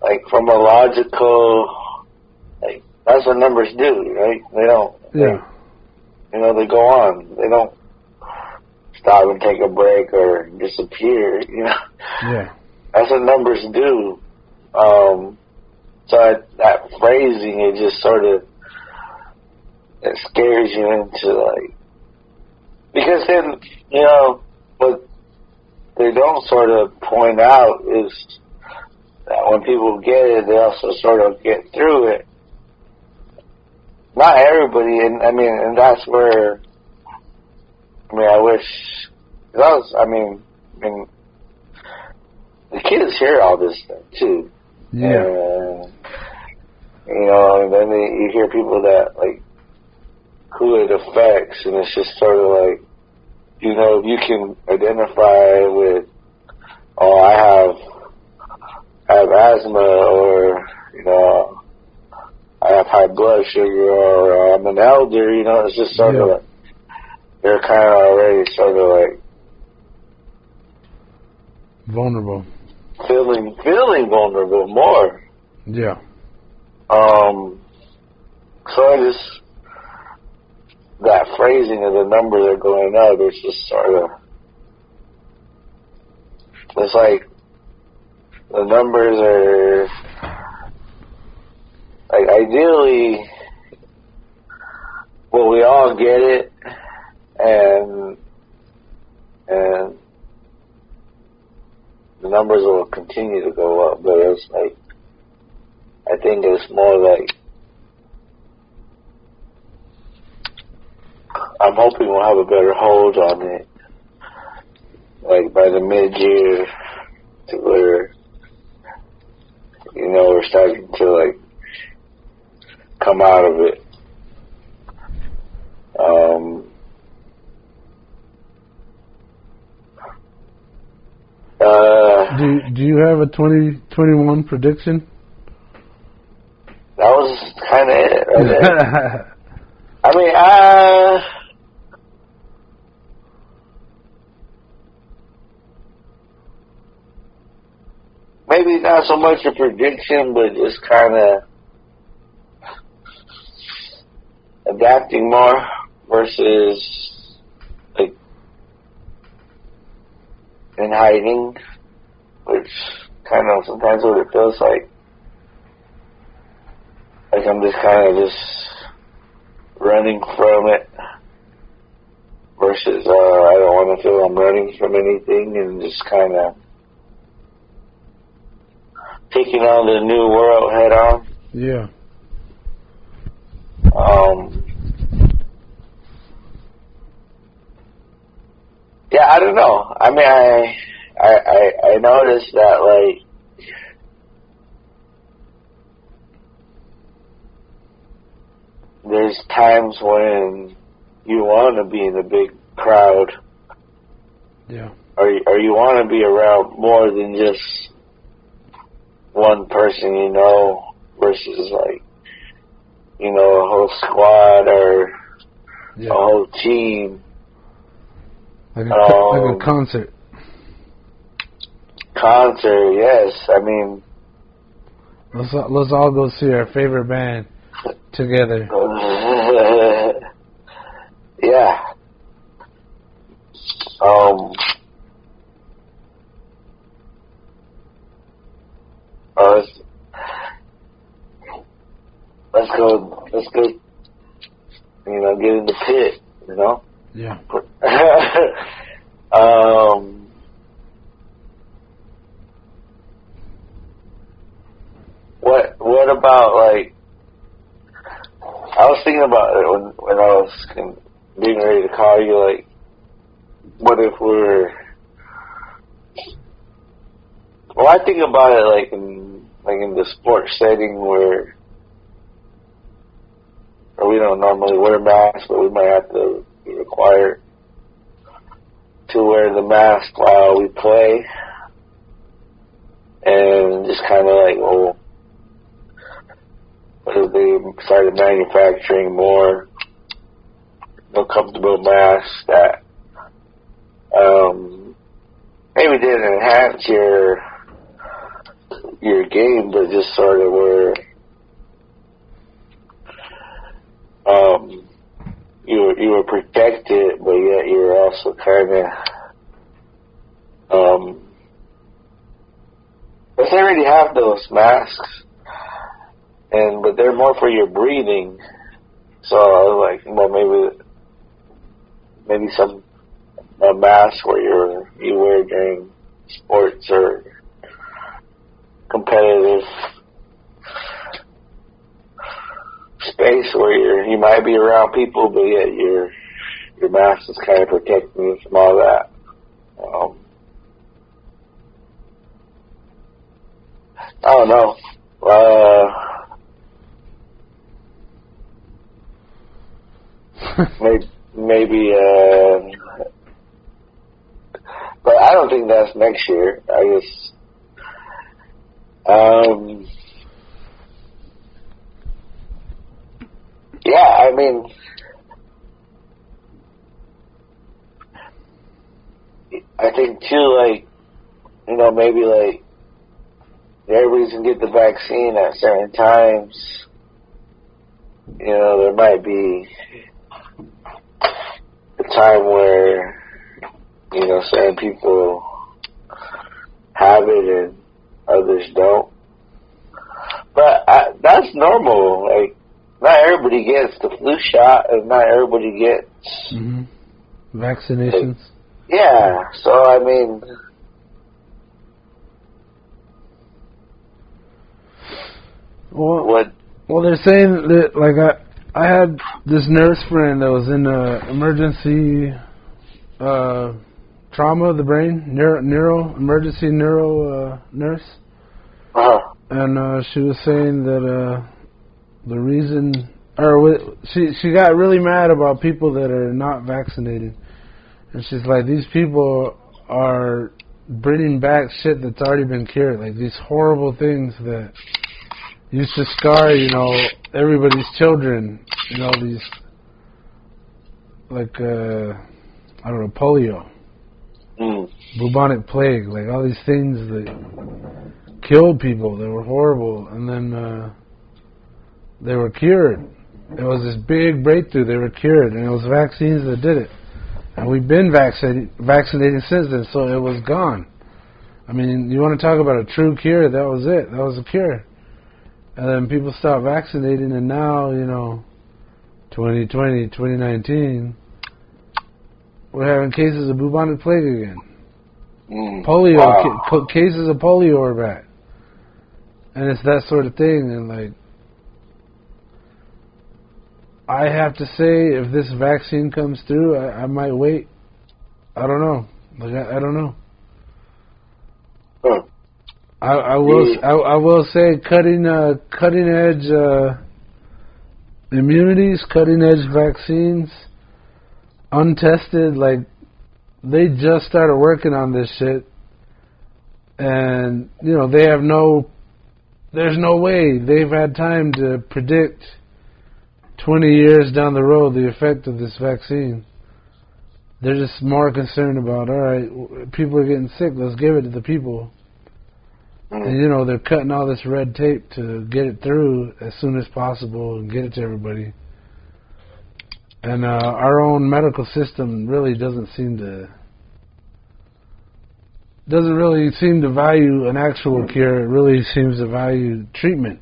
like, from a logical, like, that's what numbers do, right? They don't, they go on. They don't stop and take a break or disappear, Yeah. That's what numbers do. So that phrasing, it just sort of, it scares you into, like, because then, what they don't sort of point out is that when people get it, they also sort of get through it. Not everybody, and that's where, I wish, the kids hear all this stuff too. Yeah. And then you hear people that, like, who it affects, and it's just sort of like, if you can identify with, I have asthma, or, I have high blood sugar, or I'm an elder, it's just sort of like, they're kind of already sort of like vulnerable. Feeling vulnerable more. Yeah. So I just, that phrasing of the numbers are going up, it's just sort of, it's like, the numbers are, like, ideally, well, we all get it, and the numbers will continue to go up, but it's like, I think it's more like, I'm hoping we'll have a better hold on it, like by the mid-year, to where, we're starting to, like, come out of it. Do you have a 2021 prediction? That was kind of it right there. maybe not so much a prediction, but just kind of adapting more versus like in hiding, which kind of sometimes what it feels like. Like I'm just kind of just running from it versus I don't want to feel I'm running from anything and just kind of taking on the new world head on. Yeah. Yeah, I don't know. I mean, I noticed that, like, there's times when you want to be in a big crowd. Yeah. Or you want to be around more than just one person, you know, versus, like, you know, a whole squad or a whole team. Like a concert. Concert, yes. I mean, let's all go see our favorite band together. Yeah. Let's go. You know, get in the pit. You know. Yeah. What about, like, I was thinking about it when I was getting ready to call you, like, what if we're, well, I think about it like in the sports setting where we don't normally wear masks, but we might have to be required to wear the mask while we play, and just kind of like, well, what if they started manufacturing more comfortable masks that maybe didn't enhance your game, but just sort of were you were protected, but yet you were also kind of but they already have those masks, but they're more for your breathing. So I was like, well, maybe a mask where you wear during sports or competitive space where you might be around people, but yet your mask is kind of protecting you from all that. I don't know. Maybe, but I don't think that's next year. I just, yeah, I mean, I think too, like, you know, maybe like everybody's gonna get the vaccine at certain times. You know, there might be a time where, you know, certain people have it and others don't. But that's normal. Like, not everybody gets the flu shot, and not everybody gets vaccinations. Like, yeah. So I mean, well, they're saying that, like, I had this nurse friend that was in emergency trauma of the brain, emergency neuro nurse. And she was saying that the reason, or she got really mad about people that are not vaccinated, and she's like, these people are bringing back shit that's already been cured, like these horrible things that used to scar, you know, everybody's children, you know, these, like, I don't know, polio, bubonic plague, like all these things that killed people. They were horrible, and then they were cured. It was this big breakthrough. They were cured, and it was vaccines that did it. And we've been vaccinating since then, so it was gone. I mean, you want to talk about a true cure? That was it. That was a cure. And then people stopped vaccinating, and now, 2020, 2019, we're having cases of bubonic plague again. Polio, wow. cases of polio are back. And it's that sort of thing, and like, I have to say, if this vaccine comes through, I might wait. I don't know. Like, I don't know. Huh. I will say cutting edge immunities, cutting edge vaccines, untested. Like, they just started working on this shit, and they have there's no way they've had time to predict 20 years down the road the effect of this vaccine. They're just more concerned about, all right, people are getting sick, let's give it to the people. And they're cutting all this red tape to get it through as soon as possible and get it to everybody. And our own medical system really doesn't really seem to value an actual cure. It really seems to value treatment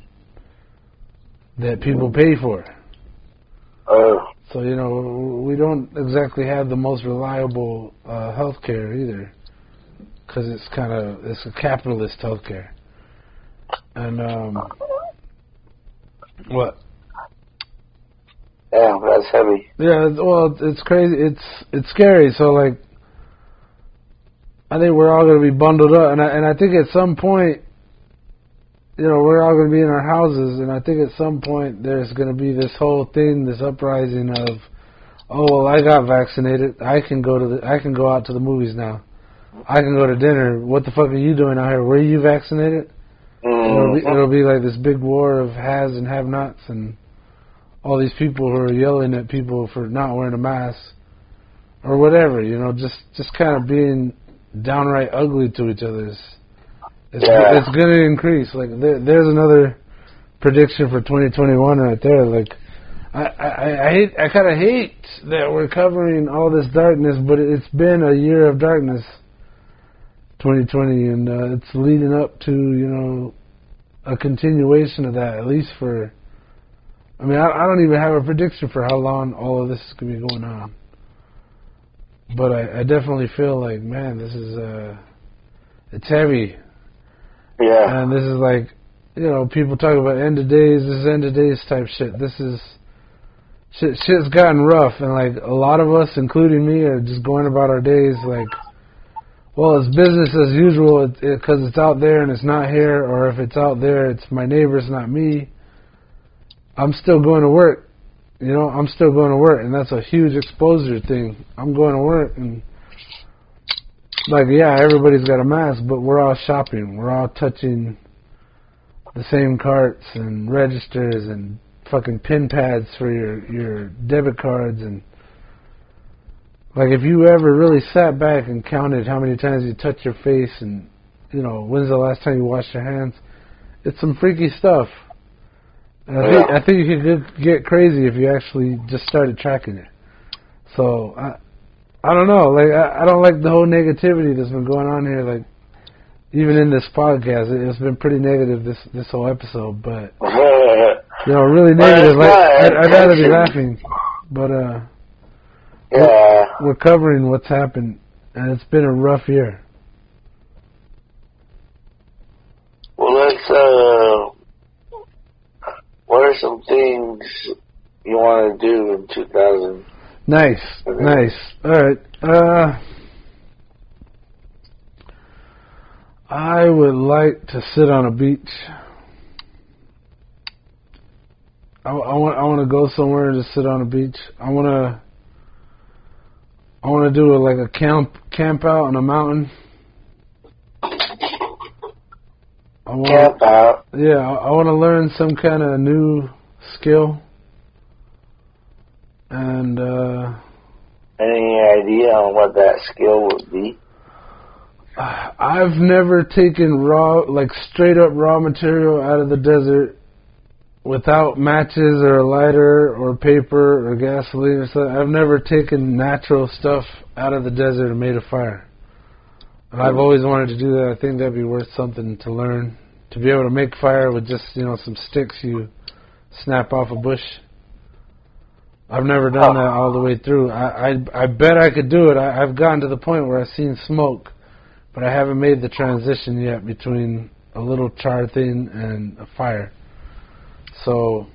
that people pay for. So, we don't exactly have the most reliable health care either, because it's a capitalist health care. And, what? Yeah, that's heavy. Yeah, well, it's crazy. It's scary. So, like, I think we're all going to be bundled up. And I think at some point, we're all going to be in our houses, and I think at some point there's going to be this whole thing, this uprising of, oh, well, I got vaccinated. I can go out to the movies now. I can go to dinner. What the fuck are you doing out here? Were you vaccinated? It'll be like this big war of has and have-nots, and all these people who are yelling at people for not wearing a mask or whatever. Just kind of being downright ugly to each other. It's going to increase. Like, there's another prediction for 2021 right there. Like, I kind of hate that we're covering all this darkness, but it's been a year of darkness, 2020, and it's leading up to a continuation of that. At least for, I don't even have a prediction for how long all of this is going to be going on. But I definitely feel like, man, this is it's heavy. Yeah. And this is like, people talk about end of days. This is end of days type shit. This is shit's gotten rough, and like a lot of us, including me, are just going about our days like, well, it's business as usual because it's out there and it's not here, or if it's out there, it's my neighbors, not me. I'm still going to work. I'm still going to work, and that's a huge exposure thing. I'm going to work, and like, yeah, everybody's got a mask, but we're all shopping. We're all touching the same carts and registers and fucking pin pads for your debit cards. And like, if you ever really sat back and counted how many times you touch your face and, when's the last time you washed your hands, it's some freaky stuff. And I think you could get crazy if you actually just started tracking it. So, I don't know. Like, I don't like the whole negativity that's been going on here. Like, even in this podcast, it's been pretty negative this whole episode. But really negative. Like, I'd rather be laughing. But we're covering what's happened, and it's been a rough year. Well, let's. What are some things you want to do in 2000? Nice. All right. I would like to sit on a beach. I want to go somewhere and just sit on a beach. I want to do a camp out on a mountain. Camp out. Yeah, I want to learn some kind of new skill. And any idea on what that skill would be? I've never taken straight up raw material out of the desert without matches or a lighter or paper or gasoline or something. I've never taken natural stuff out of the desert and made a fire. And I've always wanted to do that. I think that'd be worth something to learn. To be able to make fire with just, some sticks you snap off a bush. I've never done that all the way through. I bet I could do it. I've gotten to the point where I've seen smoke, but I haven't made the transition yet between a little char thing and a fire. So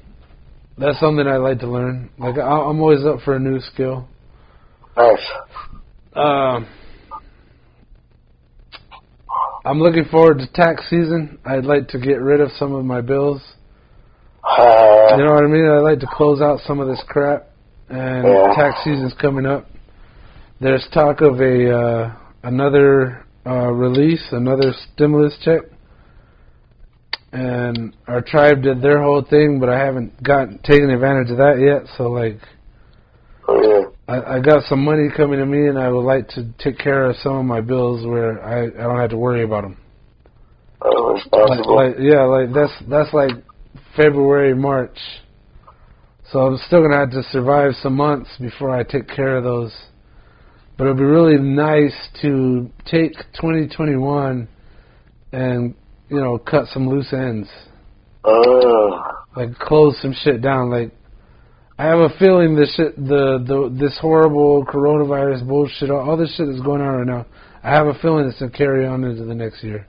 that's something I'd like to learn. Like I'm always up for a new skill. Nice. I'm looking forward to tax season. I'd like to get rid of some of my bills. You know what I mean? I'd like to close out some of this crap. And tax season's coming up. There's talk of another release, another stimulus check. And our tribe did their whole thing, but I haven't taken advantage of that yet. So, I got some money coming to me, and I would like to take care of some of my bills where I don't have to worry about them. Oh, that's possible. That's like February, March. So I'm still going to have to survive some months before I take care of those. But it would be really nice to take 2021 and, cut some loose ends. Like close some shit down. Like, I have a feeling this horrible coronavirus bullshit, all this shit that's going on right now, I have a feeling it's going to carry on into the next year.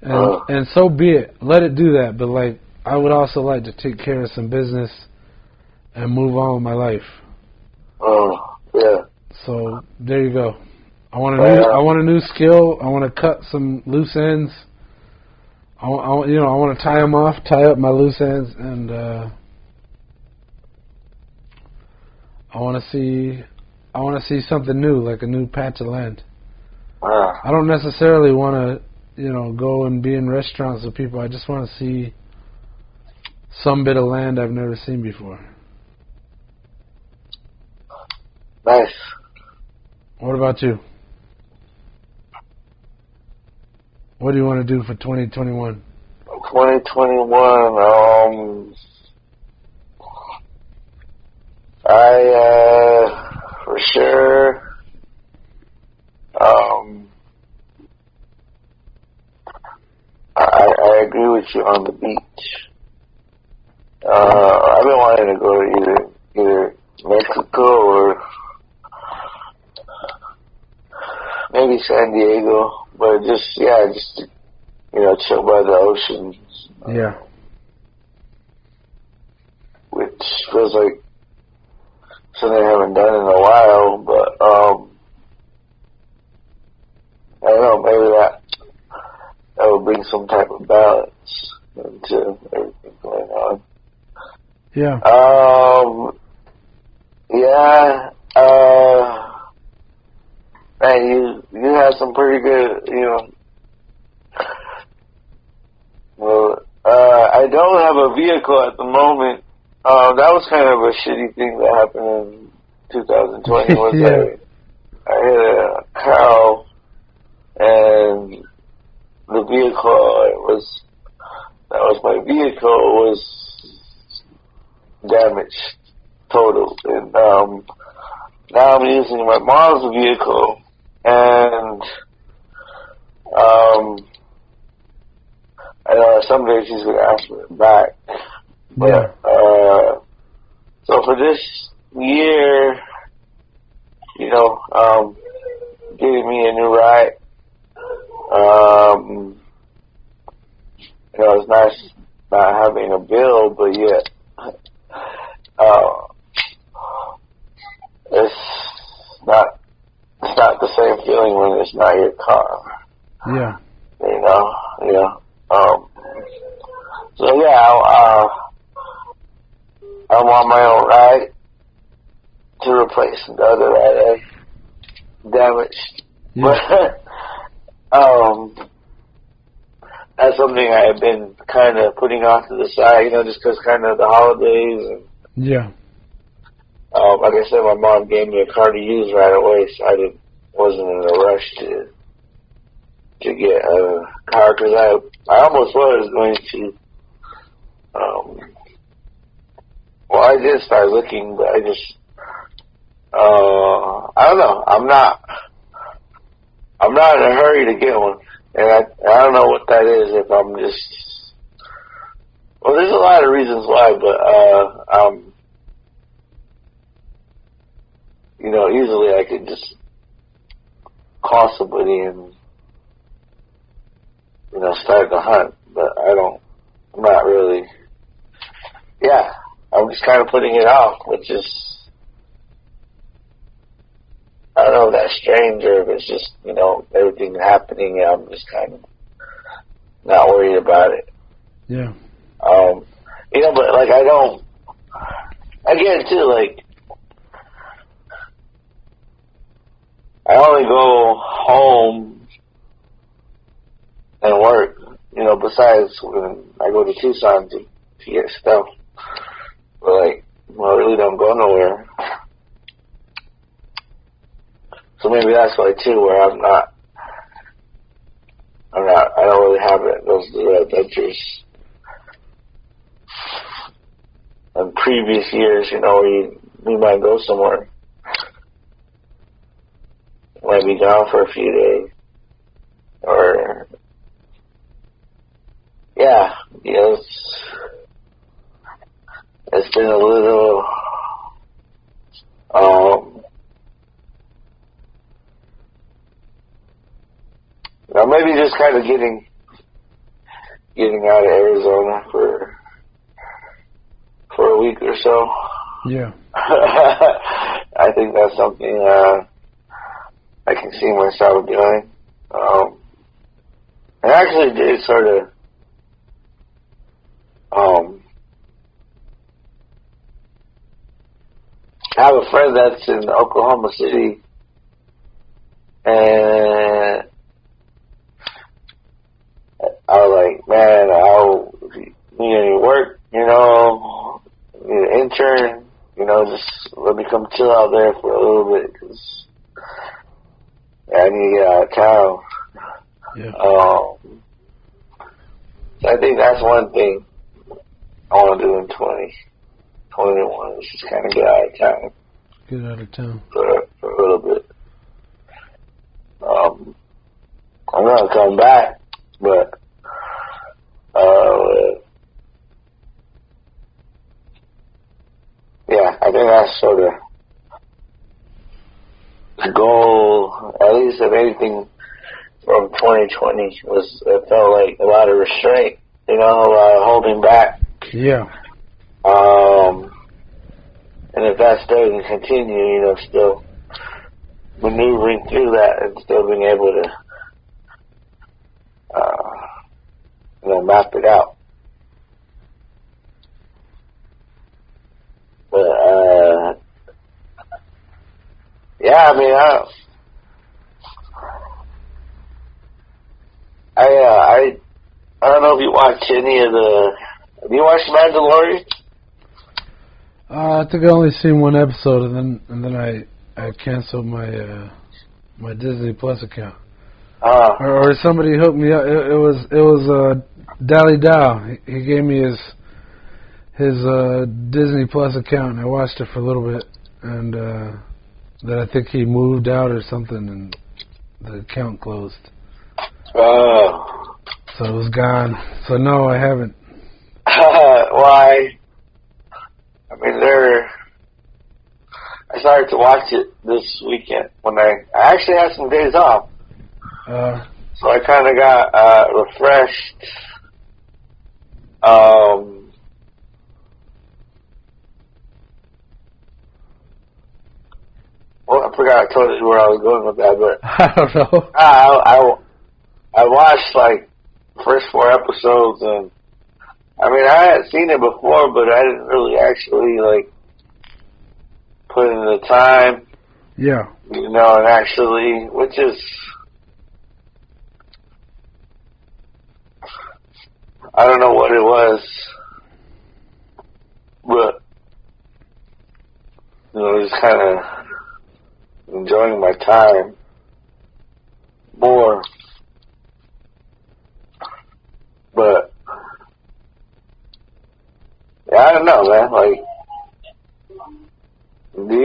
And so be it. Let it do that. But, I would also like to take care of some business and move on with my life. Oh, yeah. So, there you go. I want a new skill. I want to cut some loose ends. I want to tie up my loose ends, and I want to see something new, like a new patch of land. I don't necessarily want to, go and be in restaurants with people. I just want to see some bit of land I've never seen before. Nice. What about you? What do you want to do for 2021? 2021, for sure, I agree with you on the beach. I've been wanting to go to either Mexico or maybe San Diego, but just chill by the ocean. Yeah. Which feels like something I haven't done in a while, but I don't know, maybe that will bring some type of balance into everything going on. Yeah. Man, you have some pretty good, I don't have a vehicle at the moment. That was kind of a shitty thing that happened in 2020. Was I hit a cow, and the vehicle that was my vehicle was damaged, total. And now I'm using my mom's vehicle, and I know someday she's gonna ask me it back. But so for this year, getting me a new ride, it's nice not having a bill, but yet, it's not the same feeling when it's not your car. Yeah. So I'm on my own ride to replace the other ride I damaged. Yeah. But that's something I have been kind of putting off to the side, just because kind of the holidays. And, yeah. like I said, my mom gave me a car to use right away, so I wasn't in a rush to to get a car because I almost was going to. Well, I did start looking, but I just I don't know. I'm not in a hurry to get one, and I don't know what that is. If I'm just there's a lot of reasons why, but easily I could just call somebody and start the hunt, but I'm not really. Yeah, I'm just kind of putting it off, which is, I don't know if that's strange or if it's just, everything happening, and I'm just kind of not worried about it. Yeah. But like I don't, again too, like, I only go home and work, besides when I go to Tucson to get stuff. But like, I really don't go nowhere. So maybe that's why too, where I don't really have those little adventures. In previous years, we might go somewhere. Might be gone for a few days. Or, yeah, it's been a little, maybe just kind of getting out of Arizona for a week or so. Yeah. I think that's something I can see myself doing. I actually did sort of I have a friend that's in Oklahoma City, and I was like, man, if you need any work, need an intern, just let me come chill out there for a little bit, because I need to get out of town. Yeah. So I think that's one thing I want to do in 2021 is just kind of get out of town. Get out of town. For a little bit. I'm going to come back, but yeah, I think that's sort of the goal, at least of anything from 2020, it felt like a lot of restraint, holding back. Yeah. And if that still can continue, still maneuvering through that and still being able to, map it out. But, yeah, I mean, I don't know if you watch any of have you watched Mandalorian? I think I only seen one episode, and then I canceled my my Disney Plus account. Or somebody hooked me up. It was Dally Dow. He gave me his Disney Plus account, and I watched it for a little bit, and then I think he moved out or something, and the account closed. Oh. So it was gone. So no, I haven't. Why? I mean, I started to watch it this weekend when I actually had some days off. So I kind of got refreshed. Well, I forgot I told you where I was going with that, but I don't know. I watched like the first 4 episodes, and I mean, I had seen it before, but I didn't really actually like put in the time. Yeah. And actually, which is, I don't know what it was, but just kind of enjoying my time more. But yeah, I don't know, man. Like, do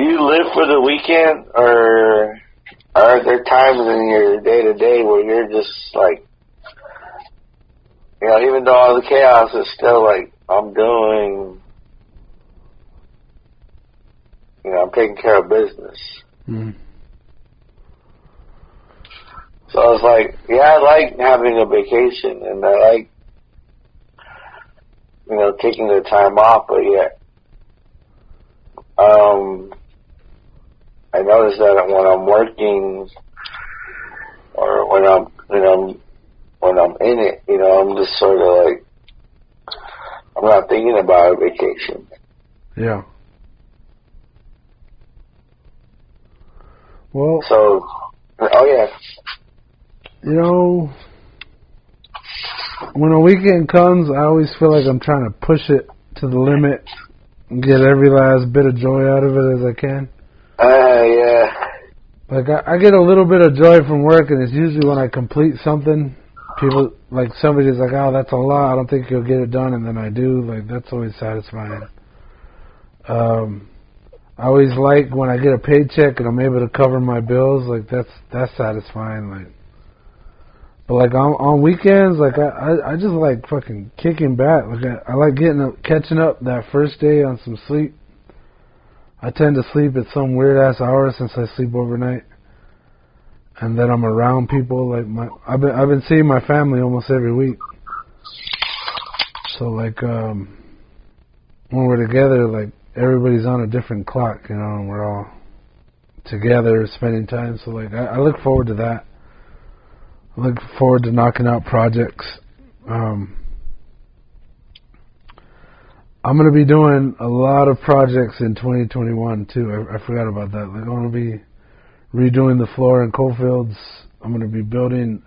you live for the weekend, or are there times in your day to day where you're just like, you know, even though all the chaos is still like, I'm taking care of business. Mm. So it's like, yeah, I like having a vacation, and I like, you know, taking the time off, but yet, I notice that when I'm working, or when I'm in it, you know, I'm just sort of like, I'm not thinking about a vacation. Yeah. Well. So, oh yeah. You know, when a weekend comes, I always feel like I'm trying to push it to the limit and get every last bit of joy out of it as I can. Yeah. Like, I get a little bit of joy from work, and it's usually when I complete something. People, like, somebody's like, oh, that's a lot, I don't think you'll get it done, and then I do. Like, that's always satisfying. I always like when I get a paycheck and I'm able to cover my bills. Like, that's satisfying. Like, but like on weekends, like I just like fucking kicking back. Like I like catching up that first day on some sleep. I tend to sleep at some weird ass hour since I sleep overnight, and then I'm around people. Like I've been seeing my family almost every week. So like when we're together, like everybody's on a different clock, you know, and we're all together spending time. So like I look forward to that. I look forward to knocking out projects. I'm going to be doing a lot of projects in 2021 too. I forgot about that. Like, I'm going to be redoing the floor in Coalfields. I'm going to be building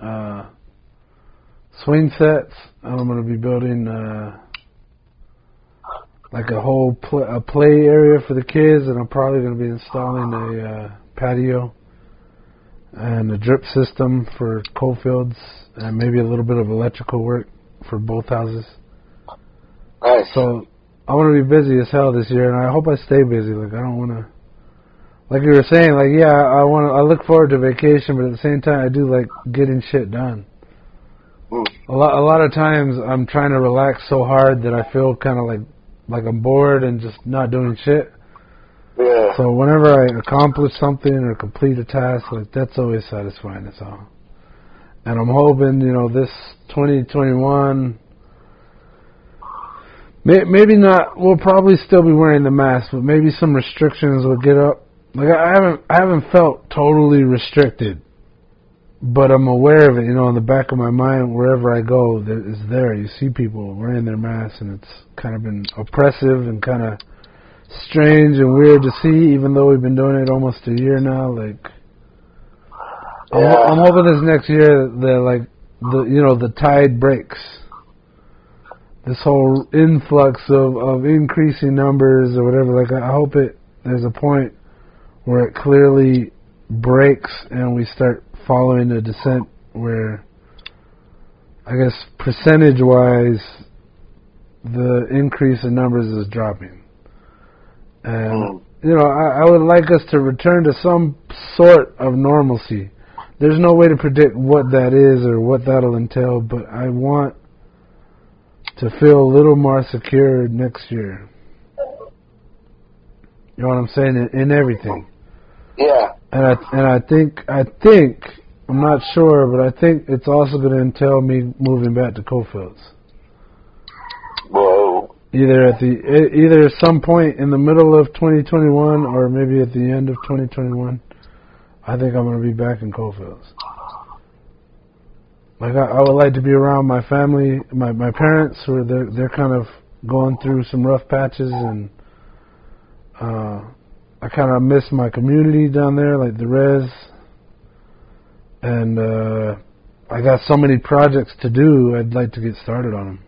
swing sets. I'm going to be building like a whole play area for the kids, and I'm probably going to be installing a patio and a drip system for Coalfields, and maybe a little bit of electrical work for both houses. Nice. So I want to be busy as hell this year, and I hope I stay busy. Like, I don't want to, like you were saying, like, yeah, I look forward to vacation, but at the same time, I do like getting shit done. A lot of times, I'm trying to relax so hard that I feel kind of like I'm bored and just not doing shit. Yeah. So whenever I accomplish something or complete a task, like, that's always satisfying. That's all. And I'm hoping, you know, this 2021, maybe not. We'll probably still be wearing the mask, but maybe some restrictions will get up. Like, I haven't felt totally restricted, but I'm aware of it. You know, in the back of my mind, wherever I go, it's there. You see people wearing their masks, and it's kind of been oppressive and kind of strange and weird to see, even though we've been doing it almost a year now. Like, I'm hoping this next year that the tide breaks. This whole influx of increasing numbers or whatever. Like, I hope there's a point where it clearly breaks and we start following a descent where, I guess, percentage-wise, the increase in numbers is dropping. And, you know, I would like us to return to some sort of normalcy. There's no way to predict what that is or what that'll entail, but I want to feel a little more secure next year. You know what I'm saying? In everything. Yeah. And I think, I'm not sure, but I think it's also going to entail me moving back to Coalfields. Whoa. Either some point in the middle of 2021 or maybe at the end of 2021, I think I'm going to be back in Coalfields. Like, I would like to be around my family, my parents, who they're kind of going through some rough patches, and I kind of miss my community down there, like the res, and I got so many projects to do, I'd like to get started on them.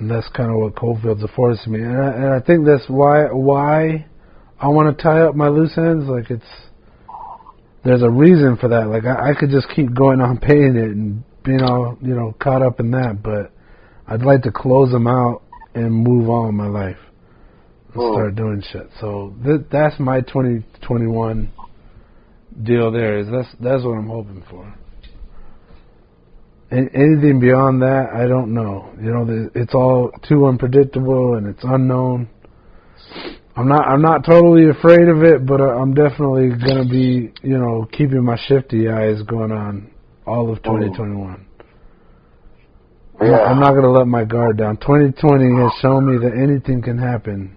And that's kind of what Coalfields affords to me. And I think that's why I want to tie up my loose ends. Like, there's a reason for that. Like, I could just keep going on paying it and being all, caught up in that, but I'd like to close them out and move on in my life and start doing shit. So that's my 2021 deal there. That's what I'm hoping for. Anything beyond that, I don't know. It's all too unpredictable and it's unknown. I'm not totally afraid of it, but I'm definitely gonna be, keeping my shifty eyes going on all of 2021. Yeah. I'm not gonna let my guard down. 2020 has shown me that anything can happen,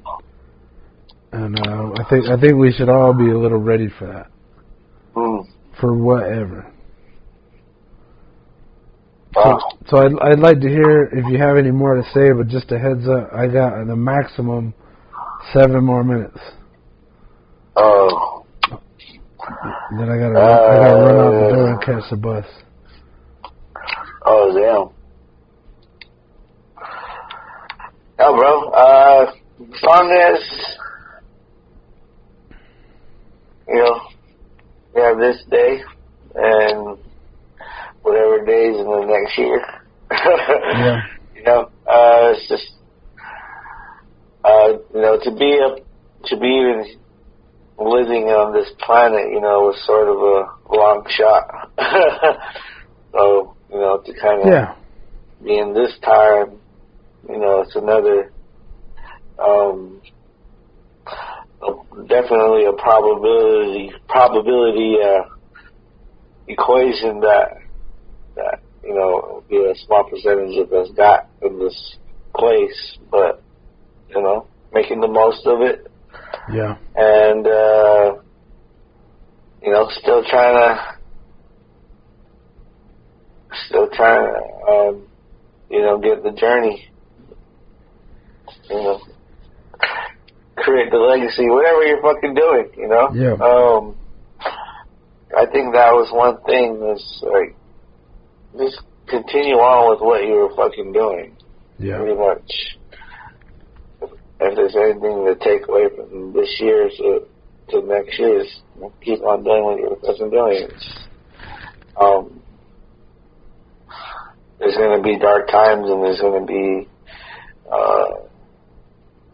and I think we should all be a little ready for that, for whatever. So I'd like to hear if you have any more to say, but just a heads up, I got the maximum 7 more minutes. Oh. Then I gotta run out the door and catch the bus. Oh, damn. No, bro. As long as, we have this day and whatever days in the next year. Yeah. It's just, to be even living on this planet, was sort of a long shot. So, to kind of be in this time, it's another, definitely a probability equation that be a small percentage of us got in this place, but making the most of it. Yeah. And still trying to get the journey, create the legacy, whatever you're fucking doing, Yeah. I think that was one thing, is like, just continue on with what you were fucking doing. Yeah. Pretty much. If there's anything to take away from this year to next year, is keep on doing what you're fucking doing. There's going to be dark times, and there's going to be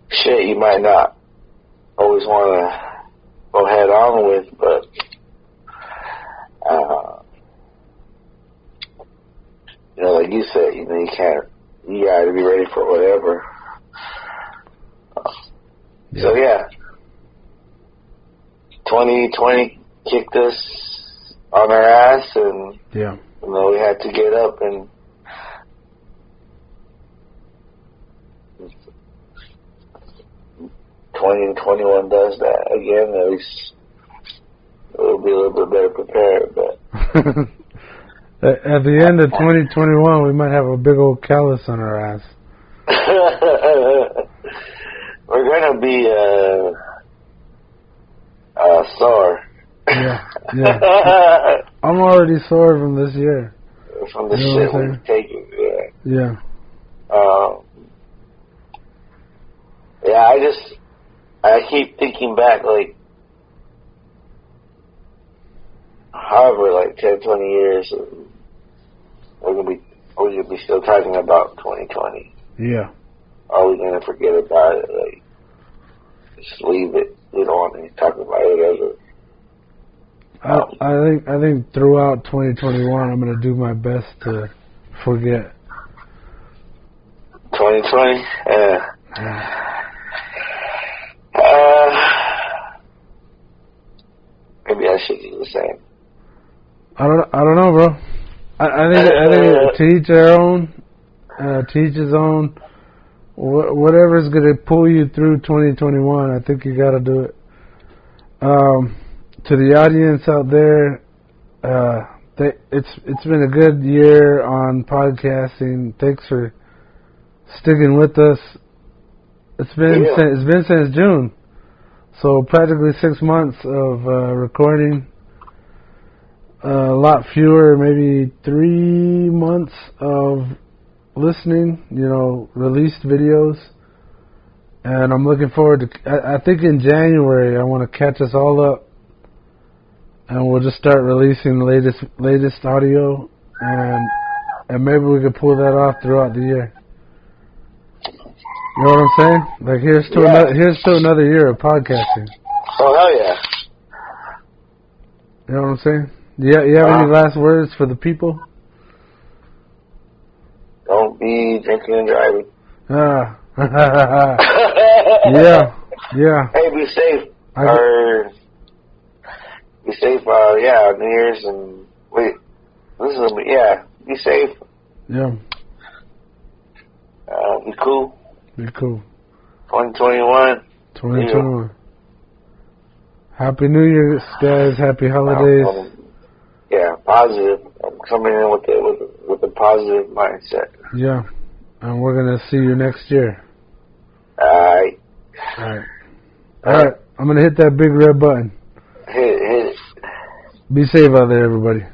shit you might not always want to go head on with, but like you said, you gotta be ready for whatever. So yeah, 2020 kicked us on our ass, and we had to get up, and 2021 does that again. At least we'll be a little bit better prepared. But at the end of 2021, we might have a big old callus on our ass. We're gonna be sore. Yeah. I'm already sore from this year. From the shit we've taken. Yeah. I keep thinking back, like, however, like 10, 20 years, we're gonna be still talking about 2020. Yeah. Are we gonna forget about it? Like, just leave it. We don't want to talk about it ever. I think throughout 2021, I'm gonna do my best to forget. 2020. Yeah. Maybe I should do the same. I don't know, bro. I think to each their own, to each his own. Whatever's gonna pull you through 2021, I think you gotta do it. To the audience out there, it's been a good year on podcasting. Thanks for sticking with us. It's been since June, so practically 6 months of recording. A lot fewer, maybe 3 months of listening, released videos. And I'm looking forward to, I think in January, I want to catch us all up and we'll just start releasing the latest audio, and maybe we could pull that off throughout the year. You know what I'm saying? Like here's to another year of podcasting. Oh hell yeah! You know what I'm saying? You have any last words for the people? Don't be drinking and driving. Yeah. Hey, be safe. Be safe. New Year's and wait. Be safe. Yeah. Be cool. Be cool. 2021. 2021. Happy New Year, guys. Happy holidays. Positive. I'm coming in with a positive mindset. Yeah. And we're going to see you next year. Alright. I'm going to hit that big red button. Hit it. Be safe out there, everybody.